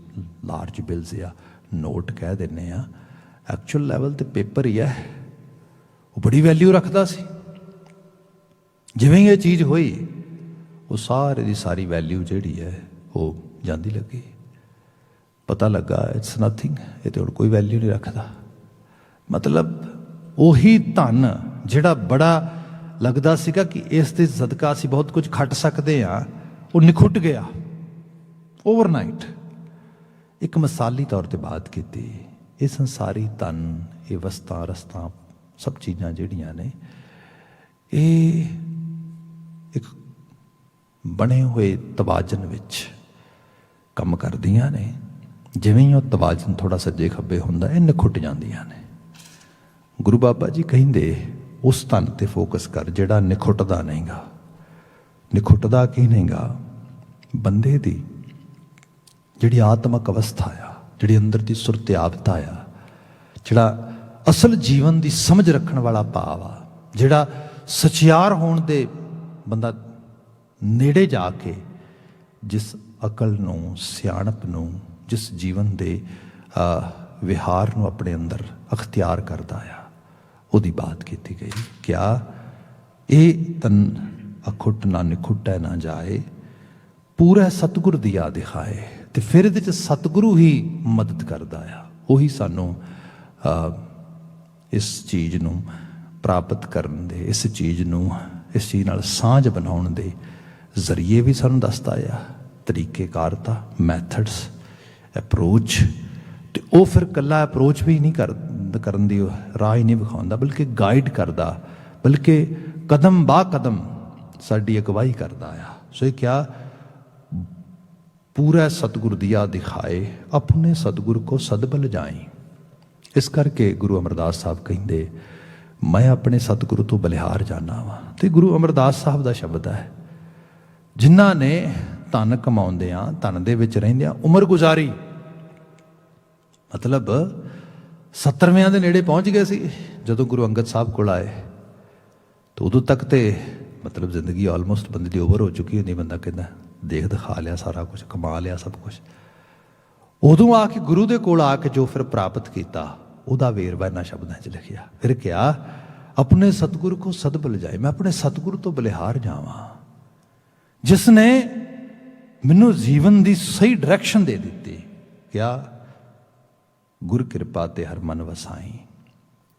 ਲਾਰਜ ਬਿਲਸ ਜਾਂ ਨੋਟ ਕਹਿ ਦਿੰਦੇ ਹਾਂ, ਐਕਚੁਅਲ ਲੈਵਲ ਤੇ ਪੇਪਰ ਹੀ ਹੈ। ਉਹ ਬੜੀ ਵੈਲਿਊ ਰੱਖਦਾ ਸੀ। ਜਿਵੇਂ ਹੀ ਇਹ ਚੀਜ਼ ਹੋਈ, ਉਹ ਸਾਰੇ ਦੀ ਸਾਰੀ ਵੈਲਿਊ ਜਿਹੜੀ ਹੈ ਉਹ ਜਾਂਦੀ ਲੱਗੀ। ਪਤਾ ਲੱਗਾ ਇਟਸ ਨਥਿੰਗ, ਇਹ ਤੇ ਹੁਣ ਕੋਈ ਵੈਲਿਊ ਨਹੀਂ ਰੱਖਦਾ। ਮਤਲਬ ਉਹੀ ਧਨ ਜਿਹੜਾ ਬੜਾ ਲੱਗਦਾ ਸੀਗਾ ਕਿ ਇਸ ਦੇ ਸਦਕਾ ਅਸੀਂ ਬਹੁਤ ਕੁਝ ਖੱਟ ਸਕਦੇ ਹਾਂ, ਉਹ ਨਿਖੁੱਟ ਗਿਆ ਓਵਰਨਾਈਟ। ਇੱਕ ਮਿਸਾਲੀ ਤੌਰ ਤੇ ਬਾਤ ਕੀਤੀ। ਇਹ ਸੰਸਾਰੀ ਧਨ, ਇਹ ਵਸਤਾਂ ਰਸਤਾਂ, ਸਭ ਚੀਜ਼ਾਂ ਜਿਹੜੀਆਂ ਨੇ, ਇਹ ਇੱਕ ਬਣੇ ਹੋਏ ਤਵਾਜ਼ਨ ਵਿੱਚ ਕੰਮ ਕਰਦੀਆਂ ਨੇ। ਜਿਵੇਂ ਹੀ ਉਹ ਤਵਾਜ਼ਨ ਥੋੜਾ ਸੱਜੇ ਖੱਬੇ ਹੁੰਦਾ, ਇਹ ਨਿਖੁੱਟ ਜਾਂਦੀਆਂ ਨੇ। ਗੁਰੂ ਬਾਬਾ ਜੀ ਕਹਿੰਦੇ ਉਸ ਧਨ ਤੇ ਫੋਕਸ ਕਰ ਜਿਹੜਾ ਨਿਖੁੱਟਦਾ ਨਹੀਂਗਾ। ਨਿਖੁੱਟਦਾ ਕੀ ਨਹੀਂਗਾ? ਬੰਦੇ ਦੀ ਜਿਹੜੀ ਆਤਮਕ ਅਵਸਥਾ ਆ, ਜਿਹੜੀ ਅੰਦਰ ਦੀ ਸੁਰਤਿਆਬਤਾ ਆ, ਜਿਹੜਾ ਅਸਲ ਜੀਵਨ ਦੀ ਸਮਝ ਰੱਖਣ ਵਾਲਾ ਭਾਵ ਆ, ਜਿਹੜਾ ਸਚਿਆਰ ਹੋਣ ਦੇ ਬੰਦਾ ਨੇੜੇ ਜਾ ਕੇ ਜਿਸ ਅਕਲ ਨੂੰ, ਸਿਆਣਪ ਨੂੰ, ਜਿਸ ਜੀਵਨ ਦੇ ਵਿਹਾਰ ਨੂੰ ਆਪਣੇ ਅੰਦਰ ਅਖਤਿਆਰ ਕਰਦਾ ਆ, ਉਹਦੀ ਬਾਤ ਕੀਤੀ ਗਈ। ਕਿਆ ਇਹ ਤਨ ਅਖੁੱਟ ਨਾ ਨਿਖੁੱਟੈ ਨਾ ਜਾਏ, ਪੂਰਾ ਸਤਿਗੁਰ ਦੀਆ ਦਿਖਾਏ। ਤੇ ਫਿਰ ਇਹਦੇ 'ਚ ਸਤਿਗੁਰੂ ਹੀ ਮਦਦ ਕਰਦਾ ਆ। ਉਹੀ ਸਾਨੂੰ ਇਸ ਚੀਜ਼ ਨੂੰ ਪ੍ਰਾਪਤ ਕਰਨ ਦੇ, ਇਸ ਚੀਜ਼ ਨੂੰ, ਇਸ ਚੀਜ਼ ਨਾਲ ਸਾਂਝ ਬਣਾਉਣ ਦੇ ਜ਼ਰੀਏ ਵੀ ਸਾਨੂੰ ਦੱਸਦਾ ਆ, ਤਰੀਕੇਕਾਰਤਾ, ਮੈਥਡਸ, ਅਪਰੋਚ। ਤੇ ਉਹ ਫਿਰ ਇਕੱਲਾ ਅਪਰੋਚ ਵੀ ਨਹੀਂ ਕਰਨ ਦੀ ਰਾਹ ਹੀ ਨਹੀਂ ਵਿਖਾਉਂਦਾ, ਬਲਕਿ ਗਾਈਡ ਕਰਦਾ, ਬਲਕਿ ਕਦਮ ਬਾ ਕਦਮ ਸਾਡੀ ਅਗਵਾਈ ਕਰਦਾ ਆ। ਸੋ ਇਹ ਕਿਹਾ, ਪੂਰਾ ਸਤਿਗੁਰ ਦੀਆ ਦਿਖਾਏ, ਆਪਣੇ ਸਤਿਗੁਰ ਕੋ ਸਦਬਲ ਜਾਈ। ਇਸ ਕਰਕੇ ਗੁਰੂ ਅਮਰਦਾਸ ਸਾਹਿਬ ਕਹਿੰਦੇ, ਮੈਂ ਆਪਣੇ ਸਤਿਗੁਰੂ ਤੋਂ ਬਲਿਹਾਰ ਜਾਣਾ ਵਾ। ਤੇ ਗੁਰੂ ਅਮਰਦਾਸ ਸਾਹਿਬ ਦਾ ਸ਼ਬਦ ਹੈ, ਜਿਨ੍ਹਾਂ ਨੇ ਧਨ ਕਮਾਉਂਦਿਆਂ, ਧਨ ਦੇ ਵਿੱਚ ਰਹਿੰਦਿਆਂ ਉਮਰ ਗੁਜ਼ਾਰੀ, ਮਤਲਬ 70ਵਿਆਂ ਦੇ ਨੇੜੇ ਪਹੁੰਚ ਗਏ ਸੀ ਜਦੋਂ ਗੁਰੂ ਅੰਗਦ ਸਾਹਿਬ ਕੋਲ ਆਏ। ਤਾਂ ਉਦੋਂ ਤੱਕ ਤੇ ਮਤਲਬ ਜ਼ਿੰਦਗੀ ਆਲਮੋਸਟ ਬੰਦੇ ਦੀ ਓਵਰ ਹੋ ਚੁੱਕੀ ਹੁੰਦੀ। ਬੰਦਾ ਕਹਿੰਦਾ ਦੇਖ ਦਿਖਾ ਲਿਆ ਸਾਰਾ ਕੁਝ, ਕਮਾ ਲਿਆ ਸਭ ਕੁਝ। ਉਦੋਂ ਆ ਕੇ ਗੁਰੂ ਦੇ ਕੋਲ ਆ ਕੇ ਜੋ ਫਿਰ ਪ੍ਰਾਪਤ ਕੀਤਾ, ਉਹਦਾ ਵੇਰਵਾ ਇਹਨਾਂ ਸ਼ਬਦਾਂ 'ਚ ਲਿਖਿਆ। ਫਿਰ ਕਿਹਾ, ਆਪਣੇ ਸਤਿਗੁਰੂ ਕੋ ਸਦਬਲ ਜਾਏ। ਮੈਂ ਆਪਣੇ ਸਤਿਗੁਰੂ ਤੋਂ ਬਲਿਹਾਰ ਜਾਵਾਂ, ਜਿਸ ਨੇ ਮੈਨੂੰ ਜੀਵਨ ਦੀ ਸਹੀ ਡਾਇਰੈਕਸ਼ਨ ਦੇ ਦਿੱਤੀ। ਕਿਹਾ, ਗੁਰ ਕਿਰਪਾ ਤੇ ਹਰ ਮਨ ਵਸਾਈ।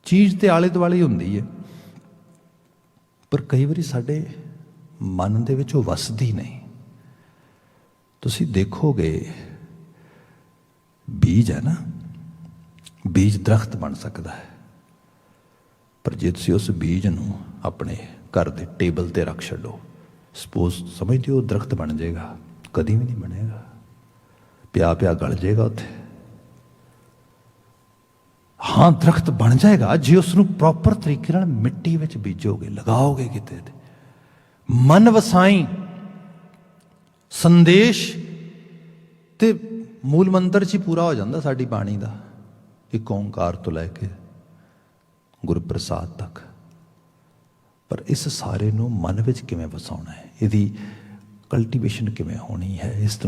ਚੀਜ਼ ਤੇ ਆਲੇ ਦੁਆਲੇ ਹੁੰਦੀ ਹੈ, ਪਰ ਕਈ ਵਾਰੀ ਸਾਡੇ ਮਨ ਦੇ ਵਿੱਚ ਉਹ ਵਸਦੀ ਨਹੀਂ। ਤੁਸੀਂ ਦੇਖੋਗੇ, ਬੀਜ ਹੈ ਨਾ, ਬੀਜ ਦਰਖਤ ਬਣ ਸਕਦਾ ਹੈ, ਪਰ ਜੇ ਤੁਸੀਂ ਉਸ ਬੀਜ ਨੂੰ ਆਪਣੇ ਘਰ ਦੇ ਟੇਬਲ ਤੇ ਰੱਖ ਛੱਡੋ, ਸਪੋਜ਼ ਸਮਝਦੇ ਹੋ ਦਰਖਤ ਬਣ ਜਾਏਗਾ? ਕਦੀ ਵੀ ਨਹੀਂ ਬਣੇਗਾ। ਪਿਆ ਪਿਆ ਗਲ ਜਾਏਗਾ ਉੱਥੇ। ਹਾਂ, ਦਰਖਤ ਬਣ ਜਾਏਗਾ ਜੇ ਉਸ ਨੂੰ ਪ੍ਰੋਪਰ ਤਰੀਕੇ ਨਾਲ ਮਿੱਟੀ ਵਿੱਚ ਬੀਜੋਗੇ, ਲਗਾਓਗੇ ਕਿਤੇ ਤੇ। ਮਨ ਵਸਾਈ, ਸੰਦੇਸ਼ ਤੇ ਮੂਲ ਮੰਤਰ 'ਚ ਹੀ ਪੂਰਾ ਹੋ ਜਾਂਦਾ ਸਾਡੀ ਬਾਣੀ ਦਾ, ਇੱਕ ਓਂਕਾਰ ਤੋਂ ਲੈ ਕੇ ਗੁਰਪ੍ਰਸਾਦ ਤੱਕ। ਪਰ ਇਸ ਸਾਰੇ ਨੂੰ ਮਨ ਵਿੱਚ ਕਿਵੇਂ ਵਸਾਉਣਾ ਹੈ, ਇਹਦੀ ਕਲਟੀਵੇਸ਼ਨ ਕਿਵੇਂ ਹੋਣੀ ਹੈ, ਇਸ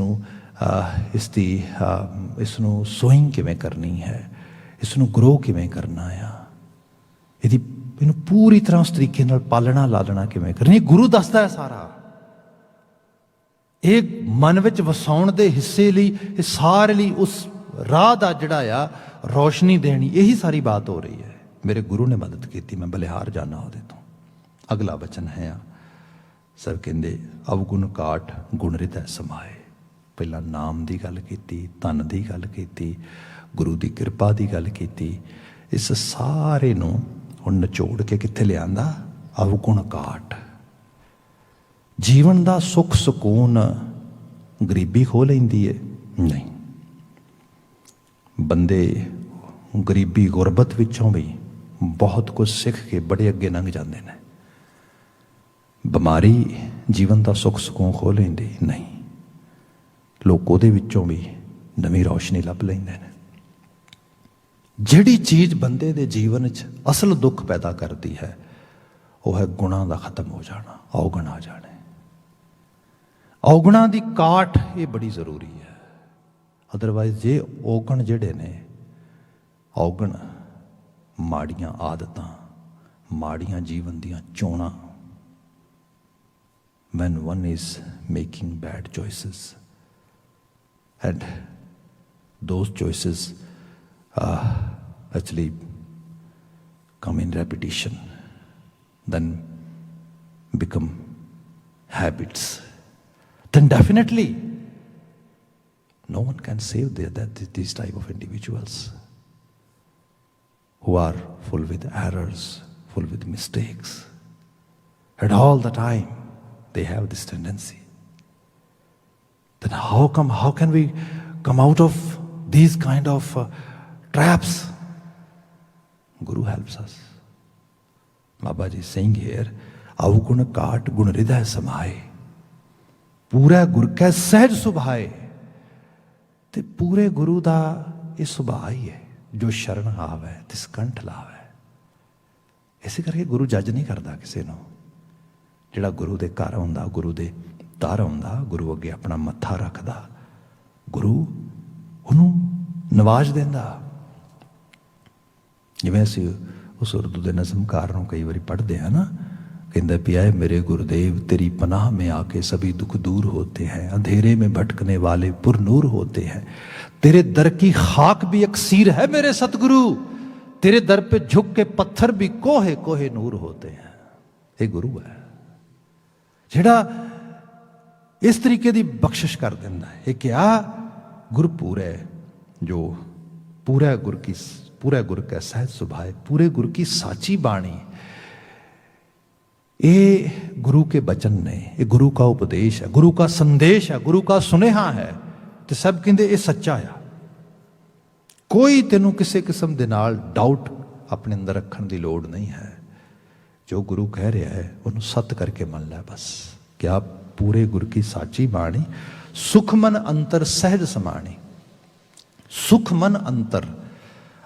ਨੂੰ ਸੋਇੰਗ ਕਿਵੇਂ ਕਰਨੀ ਹੈ, ਇਸ ਨੂੰ ਗਰੋ ਕਿਵੇਂ ਕਰਨਾ ਆ, ਇਹਨੂੰ ਪੂਰੀ ਤਰ੍ਹਾਂ ਉਸ ਤਰੀਕੇ ਨਾਲ ਪਾਲਣਾ ਲਾਲਣਾ ਕਿਵੇਂ ਕਰਨੀ, ਗੁਰੂ ਦੱਸਦਾ ਹੈ ਸਾਰਾ। ਇਹ ਮਨ ਵਿੱਚ ਵਸਾਉਣ ਦੇ ਹਿੱਸੇ ਲਈ, ਇਹ ਸਾਰੇ ਲਈ ਉਸ ਰਾਹ ਦਾ ਜਿਹੜਾ ਆ ਰੋਸ਼ਨੀ ਦੇਣੀ, ਇਹੀ ਸਾਰੀ ਬਾਤ ਹੋ ਰਹੀ ਹੈ। ਮੇਰੇ ਗੁਰੂ ਨੇ ਮਦਦ ਕੀਤੀ, ਮੈਂ ਬਲਿਹਾਰ ਜਾਣਾ ਉਹਦੇ ਤੋਂ। ਅਗਲਾ ਬਚਨ ਹੈ ਸਰ ਕਹਿੰਦੇ ਅਵਗੁਣ ਕਾਟ ਗੁਣ ਰਿਧੈ ਸਮਾਏ। ਪਹਿਲਾਂ ਨਾਮ ਦੀ ਗੱਲ ਕੀਤੀ, ਧਨ ਦੀ ਗੱਲ ਕੀਤੀ, ਗੁਰੂ ਦੀ ਕਿਰਪਾ ਦੀ ਗੱਲ ਕੀਤੀ। ਇਸ ਸਾਰੇ ਨੂੰ ਹੁਣ ਨਿਚੋੜ ਕੇ ਕਿੱਥੇ ਲਿਆਂਦਾ? ਅਵਗੁਣ ਕਾਟ। ਜੀਵਨ ਦਾ ਸੁੱਖ ਸਕੂਨ ਗਰੀਬੀ ਖੋ ਲੈਂਦੀ ਹੈ? ਨਹੀਂ। ਬੰਦੇ ਗਰੀਬੀ ਗੁਰਬਤ ਵਿੱਚੋਂ ਵੀ ਬਹੁਤ ਕੁਝ ਸਿੱਖ ਕੇ ਬੜੇ ਅੱਗੇ ਲੰਘ ਜਾਂਦੇ ਨੇ। ਬਿਮਾਰੀ ਜੀਵਨ ਦਾ ਸੁੱਖ ਸਕੂਨ ਖੋ ਲੈਂਦੀ? ਨਹੀਂ। ਲੋਕ ਉਹਦੇ ਵਿੱਚੋਂ ਵੀ ਨਵੀਂ ਰੌਸ਼ਨੀ ਲੱਭ ਲੈਂਦੇ ਨੇ। ਜਿਹੜੀ ਚੀਜ਼ ਬੰਦੇ ਦੇ ਜੀਵਨ 'ਚ ਅਸਲ ਦੁੱਖ ਪੈਦਾ ਕਰਦੀ ਹੈ ਉਹ ਹੈ ਗੁਣਾਂ ਦਾ ਖਤਮ ਹੋ ਜਾਣਾ, ਔਗਣ ਆ ਜਾਣੇ। ਔਗਣਾਂ ਦੀ ਕਾਟ ਇਹ ਬੜੀ ਜ਼ਰੂਰੀ ਹੈ। ਅਦਰਵਾਈਜ਼ ਜੇ ਔਗਣ ਜਿਹੜੇ ਨੇ, ਔਗਣ ਮਾੜੀਆਂ ਆਦਤਾਂ, ਮਾੜੀਆਂ ਜੀਵਨ ਦੀਆਂ ਚੋਣਾਂ, when one is making bad choices and those choices actually come in repetition, then become habits, then definitely no one can save these type of individuals who are full with errors, full with mistakes, and all the time they have this tendency. Then how can we come out of these kind of traps? Guru helps us. Baba ji is saying here, avgun kaat gun hriday samaye, pura gur kੈ ਸਹਿਜ ਸੁਭਾਏ। ਤੇ ਪੂਰੇ ਗੁਰੂ ਦਾ ਇਹ ਸੁਭਾਅ ਹੀ ਹੈ, ਜੋ ਸ਼ਰਨ ਆਵੇ ਤਿਸ ਕੰਠ ਲਾਵੇ। ਇਸੇ ਕਰਕੇ ਗੁਰੂ ਜੱਜ ਨਹੀਂ ਕਰਦਾ ਕਿਸੇ ਨੂੰ। ਜਿਹੜਾ ਗੁਰੂ ਦੇ ਘਰ ਆਉਂਦਾ, ਗੁਰੂ ਦੇ ਦਰ ਆਉਂਦਾ, ਗੁਰੂ ਅੱਗੇ ਆਪਣਾ ਮੱਥਾ ਰੱਖਦਾ, ਗੁਰੂ ਉਹਨੂੰ ਨਵਾਜ਼ ਦਿੰਦਾ। ਜਿਵੇਂ ਅਸੀਂ ਉਸ ਉਰਦੂ ਦੇ ਨਜ਼ਮਕਾਰ ਨੂੰ ਕਈ ਵਾਰੀ ਪੜ੍ਹਦੇ ਹਾਂ ਨਾ, ਕਹਿੰਦਾ ਪਿਆ ਹੈ मेरे गुरुदेव तेरी पनाह में आके सभी दुख दूर होते हैं, अंधेरे में भटकने वाले पुरनूर होते हैं, तेरे दर की खाक भी अक्सीर है मेरे सतगुरु, तेरे दर पे झुक के पत्थर भी कोहे कोहे नूर होते हैं। ये गुरु है ਜਿਹੜਾ ਇਸ ਤਰੀਕੇ ਦੀ ਬਖਸ਼ਿਸ਼ ਕਰ ਦਿੰਦਾ ਹੈ। ਇਹ ਕਿਹਾ ਗੁਰਪੂਰ ਹੈ ਜੋ ਪੂਰਾ ਗੁਰ ਕੈ ਸਹਿਜ ਸੁਭਾਏ, ਪੂਰੇ ਗੁਰ ਕੀ ਸਾਚੀ ਬਾਣੀ। ये गुरु के बचन ने, ये गुरु का उपदेश है, गुरु का संदेश है, गुरु का सुनेहा है। तो सब कहते ये सच्चा आ। कोई तेनों किसी किस्म के नाल डाउट अपने अंदर रखने की लोड़ नहीं है। जो गुरु कह रहा है उन्होंने सत करके मन लै बस। क्या पूरे गुरु की साची बाणी, सुख मन अंतर सहज समाणी। सुख मन अंतर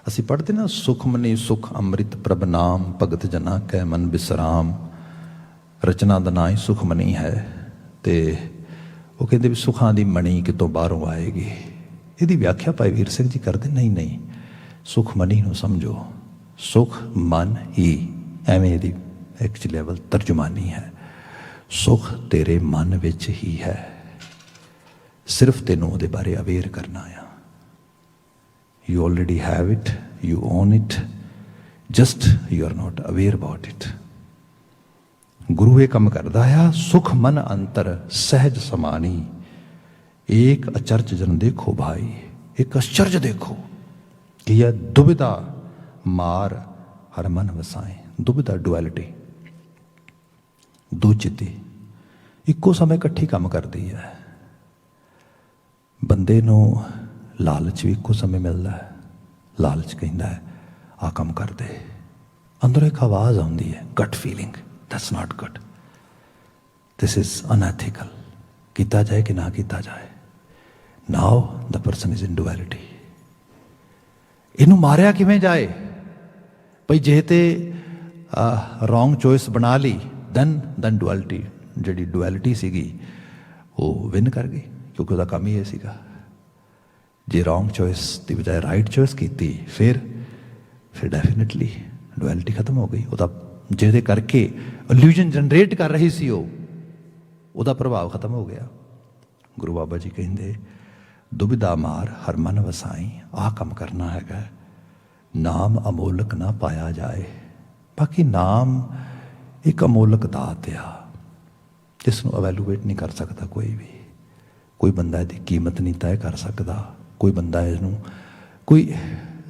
असी पढ़ते ना, सुख मनी सुख अमृत प्रभ नाम, भगत जना कै मन बिसराम। ਰਚਨਾ ਦਾ ਨਾਂ ਹੀ ਸੁਖਮਨੀ ਹੈ। ਤੇ ਉਹ ਕਹਿੰਦੇ ਵੀ ਸੁਖਾਂ ਦੀ ਮਣੀ ਕਿਤੋਂ ਬਾਹਰੋਂ ਆਏਗੀ। ਇਹਦੀ ਵਿਆਖਿਆ ਭਾਈ ਵੀਰ ਸਿੰਘ ਜੀ ਕਰਦੇ, ਨਹੀਂ ਸੁਖਮਨੀ ਨੂੰ ਸਮਝੋ, ਸੁਖ ਮਨ ਹੀ, ਐਵੇਂ ਇਹਦੀ ਐਕਚੁਅਲੀ ਲੈਵਲ ਤਰਜਮਾਨੀ ਹੈ। ਸੁਖ ਤੇਰੇ ਮਨ ਵਿੱਚ ਹੀ ਹੈ, ਸਿਰਫ ਤੈਨੂੰ ਉਹਦੇ ਬਾਰੇ ਅਵੇਅਰ ਕਰਨਾ ਆ। You already have it, you own it, just you are not aware about it. गुरु ये कम करता है। सुख मन अंतर सहज समानी, एक अचर्ज जन देखो भाई, एक आश्चर्य देखो कि यह दुविधा मार हर मन वसाए। दुविधा डुअलिटी, दो चित्ती इक्को समय इकट्ठी काम करती है। बंदे नूं लालच भी इक्को समय मिलता है। लालच कहता है आ काम कर दे, अंदरों एक आवाज़ आती है, gut feeling, that's not good, this is unethical, ਕੀਤਾ ਜਾਏ ਕਿ ਨਾ ਕੀਤਾ ਜਾਏ। ਨਾਓ ਦ ਪਰਸਨ ਇਜ਼ ਇਨ ਡੁਐਲਿਟੀ। ਇਹਨੂੰ ਮਾਰਿਆ ਕਿਵੇਂ ਜਾਏ? ਭਈ ਜੇ ਤੇ ਰੋਂਗ ਚੋਇਸ ਬਣਾ ਲਈ ਦੈਨ ਡੁਐਲਿਟੀ, ਜਿਹੜੀ ਡੁਐਲਿਟੀ ਸੀਗੀ ਉਹ ਵਿਨ ਕਰ ਗਈ, ਕਿਉਂਕਿ ਉਹਦਾ ਕੰਮ ਹੀ ਇਹ ਸੀਗਾ। ਜੇ ਰੋਂਗ ਚੋਇਸ ਦੀ ਬਜਾਏ ਰਾਈਟ ਚੋਇਸ ਕੀਤੀ ਫਿਰ ਡੈਫੀਨੇਟਲੀ ਡੁਐਲਿਟੀ ਖਤਮ ਹੋ ਗਈ। ਉਹਦਾ ਜਿਹਦੇ ਕਰਕੇ ਇਲੂਜਨ ਜਨਰੇਟ ਕਰ ਰਹੀ ਸੀ ਉਹਦਾ ਪ੍ਰਭਾਵ ਖਤਮ ਹੋ ਗਿਆ। ਗੁਰੂ ਬਾਬਾ ਜੀ ਕਹਿੰਦੇ ਦੁਬਿਧਾ ਮਾਰ ਹਰ ਮਨ ਵਸਾਈ, ਆਹ ਕੰਮ ਕਰਨਾ ਹੈਗਾ। ਨਾਮ ਅਮੋਲਕ ਨਾ ਪਾਇਆ ਜਾਏ। ਬਾਕੀ ਨਾਮ ਇੱਕ ਅਮੋਲਕ ਦਾਤ ਆ, ਜਿਸ ਨੂੰ ਅਵੈਲੂਏਟ ਨਹੀਂ ਕਰ ਸਕਦਾ ਕੋਈ ਵੀ। ਕੋਈ ਬੰਦਾ ਇਹਦੀ ਕੀਮਤ ਨਹੀਂ ਤੈਅ ਕਰ ਸਕਦਾ। ਕੋਈ ਬੰਦਾ ਇਹਨੂੰ ਕੋਈ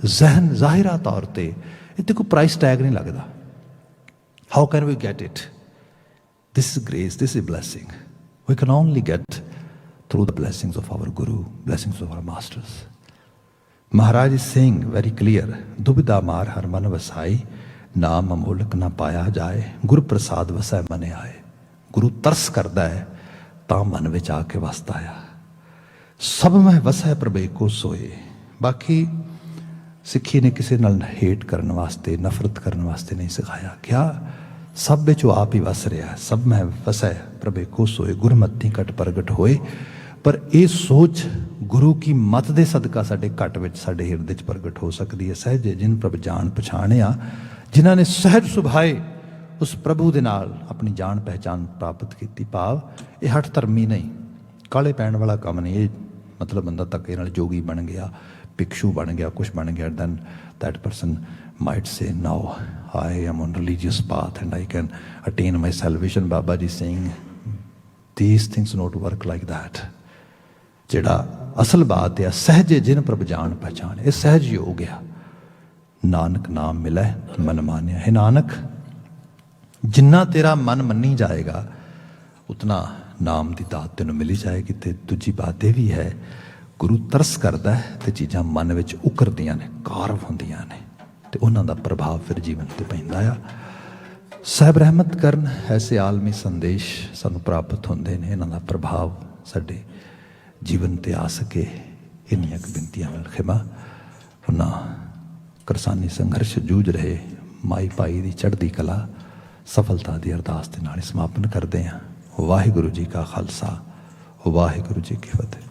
ਜ਼ਾਹਿਰਾ ਤੌਰ ਤੇ ਇਹਤੇ ਕੋਈ ਪ੍ਰਾਈਸ ਟੈਗ ਨਹੀਂ ਲੱਗਦਾ। How can we get it? This is grace, this is blessing. We can only get through the blessings of our Guru, blessings of our masters. Maharaj is saying very clear, dubida maar har man vasai, naam amolak na paya jaye, Guru prasad vasai mane aaye। Guru ਤਰਸ ਕਰਦਾ ਹੈ ਤਾਂ ਮਨ ਵਿੱਚ ਆ ਕੇ ਵਸਦਾ ਆ। ਸਭ ਮੈਂ ਵਸੈ ਪ੍ਰਭੇ ਕੋ ਸੋਏ। ਬਾਕੀ ਸਿੱਖੀ ਨੇ ਕਿਸੇ ਨਾਲ ਹੇਟ ਕਰਨ ਵਾਸਤੇ, ਨਫ਼ਰਤ ਕਰਨ ਵਾਸਤੇ ਨਹੀਂ ਸਿਖਾਇਆ। ਕਿਹਾ ਸਭ ਵਿੱਚ ਉਹ ਆਪ ਹੀ ਵਸ ਰਿਹਾ। ਸਭ ਮੈਂ ਵਸੈ ਪ੍ਰਭੇ ਕੋ ਸੋਏ, ਗੁਰਮਤਿ ਘਟ ਪ੍ਰਗਟ ਹੋਏ। ਪਰ ਇਹ ਸੋਚ ਗੁਰੂ ਕੀ ਮਤ ਦੇ ਸਦਕਾ ਸਾਡੇ ਘਟ ਵਿੱਚ, ਸਾਡੇ ਹਿਰਦੇ 'ਚ ਪ੍ਰਗਟ ਹੋ ਸਕਦੀ ਹੈ। ਸਹਿਜੇ ਜਿਨ ਪ੍ਰਭ ਜਾਣ ਪਛਾਣਿਆ, ਜਿਨ੍ਹਾਂ ਨੇ ਸਹਿਜ ਸੁਭਾਏ ਉਸ ਪ੍ਰਭੂ ਦੇ ਨਾਲ ਆਪਣੀ ਜਾਣ ਪਹਿਚਾਣ ਪ੍ਰਾਪਤ ਕੀਤੀ। ਭਾਵ ਇਹ ਹਠ ਧਰਮੀ ਨਹੀਂ, ਕਾਲੇ ਪੈਣ ਵਾਲਾ ਕੰਮ ਨਹੀਂ। ਇਹ ਮਤਲਬ ਬੰਦਾ ਧੱਕੇ ਨਾਲ ਜੋਗੀ ਬਣ ਗਿਆ, ਭਿਕਸ਼ੂ ਬਣ ਗਿਆ, ਕੁਛ ਬਣ ਗਿਆ, then that person might say, now I am on religious path and I can attain my salvation. Baba ji saying these things not work like that. ਜਿਹੜਾ ਅਸਲ ਬਾਤ ਹੈ ਸਹਿਜੇ ਜਿਨ ਪ੍ਰਭ ਜਾਣ ਪਹਿਚਾਣ, ਇਹ ਸਹਿਜ ਯੋਗ ਆ। ਨਾਨਕ ਨਾਮ ਮਿਲੈ ਮਨ ਮਾਨਿਆ। ਹੈ ਨਾਨਕ, ਜਿੰਨਾ ਤੇਰਾ ਮਨ ਮੰਨੀ ਜਾਏਗਾ ਉਤਨਾ ਨਾਮ ਦੀ ਦਾਤ ਤੈਨੂੰ ਮਿਲੀ ਜਾਏਗੀ। ਤੇ ਦੂਜੀ ਬਾਤ ਇਹ ਵੀ ਹੈ, ਗੁਰੂ ਤਰਸ ਕਰਦਾ ਹੈ ਤੇ ਚੀਜ਼ਾਂ ਮਨ ਵਿੱਚ ਉਕਰਦੀਆਂ ਨੇ, ਕਾਰਵ ਹੁੰਦੀਆਂ ਨੇ, ਤੇ ਉਹਨਾਂ ਦਾ ਪ੍ਰਭਾਵ ਫਿਰ ਜੀਵਨ ਤੇ ਪੈਂਦਾ ਆ। ਸਾਹਿਬ ਰਹਿਮਤ ਕਰਨ, ਐਸੇ ਆਲਮੀ ਸੰਦੇਸ਼ ਸਾਨੂੰ ਪ੍ਰਾਪਤ ਹੁੰਦੇ ਨੇ। ਇਹਨਾਂ ਦਾ ਪ੍ਰਭਾਵ ਸਾਡੇ ਜੀਵਨ ਤੇ ਆ ਸਕੇ, ਇੰਨੀਆਂ ਕੁ ਬੇਨਤੀਆਂ ਨਾਲ ਖਿਮਾ। ਉਹਨਾਂ ਕਰਸਾਨੀ ਸੰਘਰਸ਼ ਜੂਝ ਰਹੇ ਮਾਈ ਭਾਈ ਦੀ ਚੜ੍ਹਦੀ ਕਲਾ ਸਫਲਤਾ ਦੀ ਅਰਦਾਸ ਦੇ ਨਾਲ ਹੀ ਸਮਾਪਨ ਕਰਦੇ ਹਾਂ। ਵਾਹਿਗੁਰੂ ਜੀ ਕਾ ਖਾਲਸਾ, ਵਾਹਿਗੁਰੂ ਜੀ ਕੀ ਫਤਿਹ।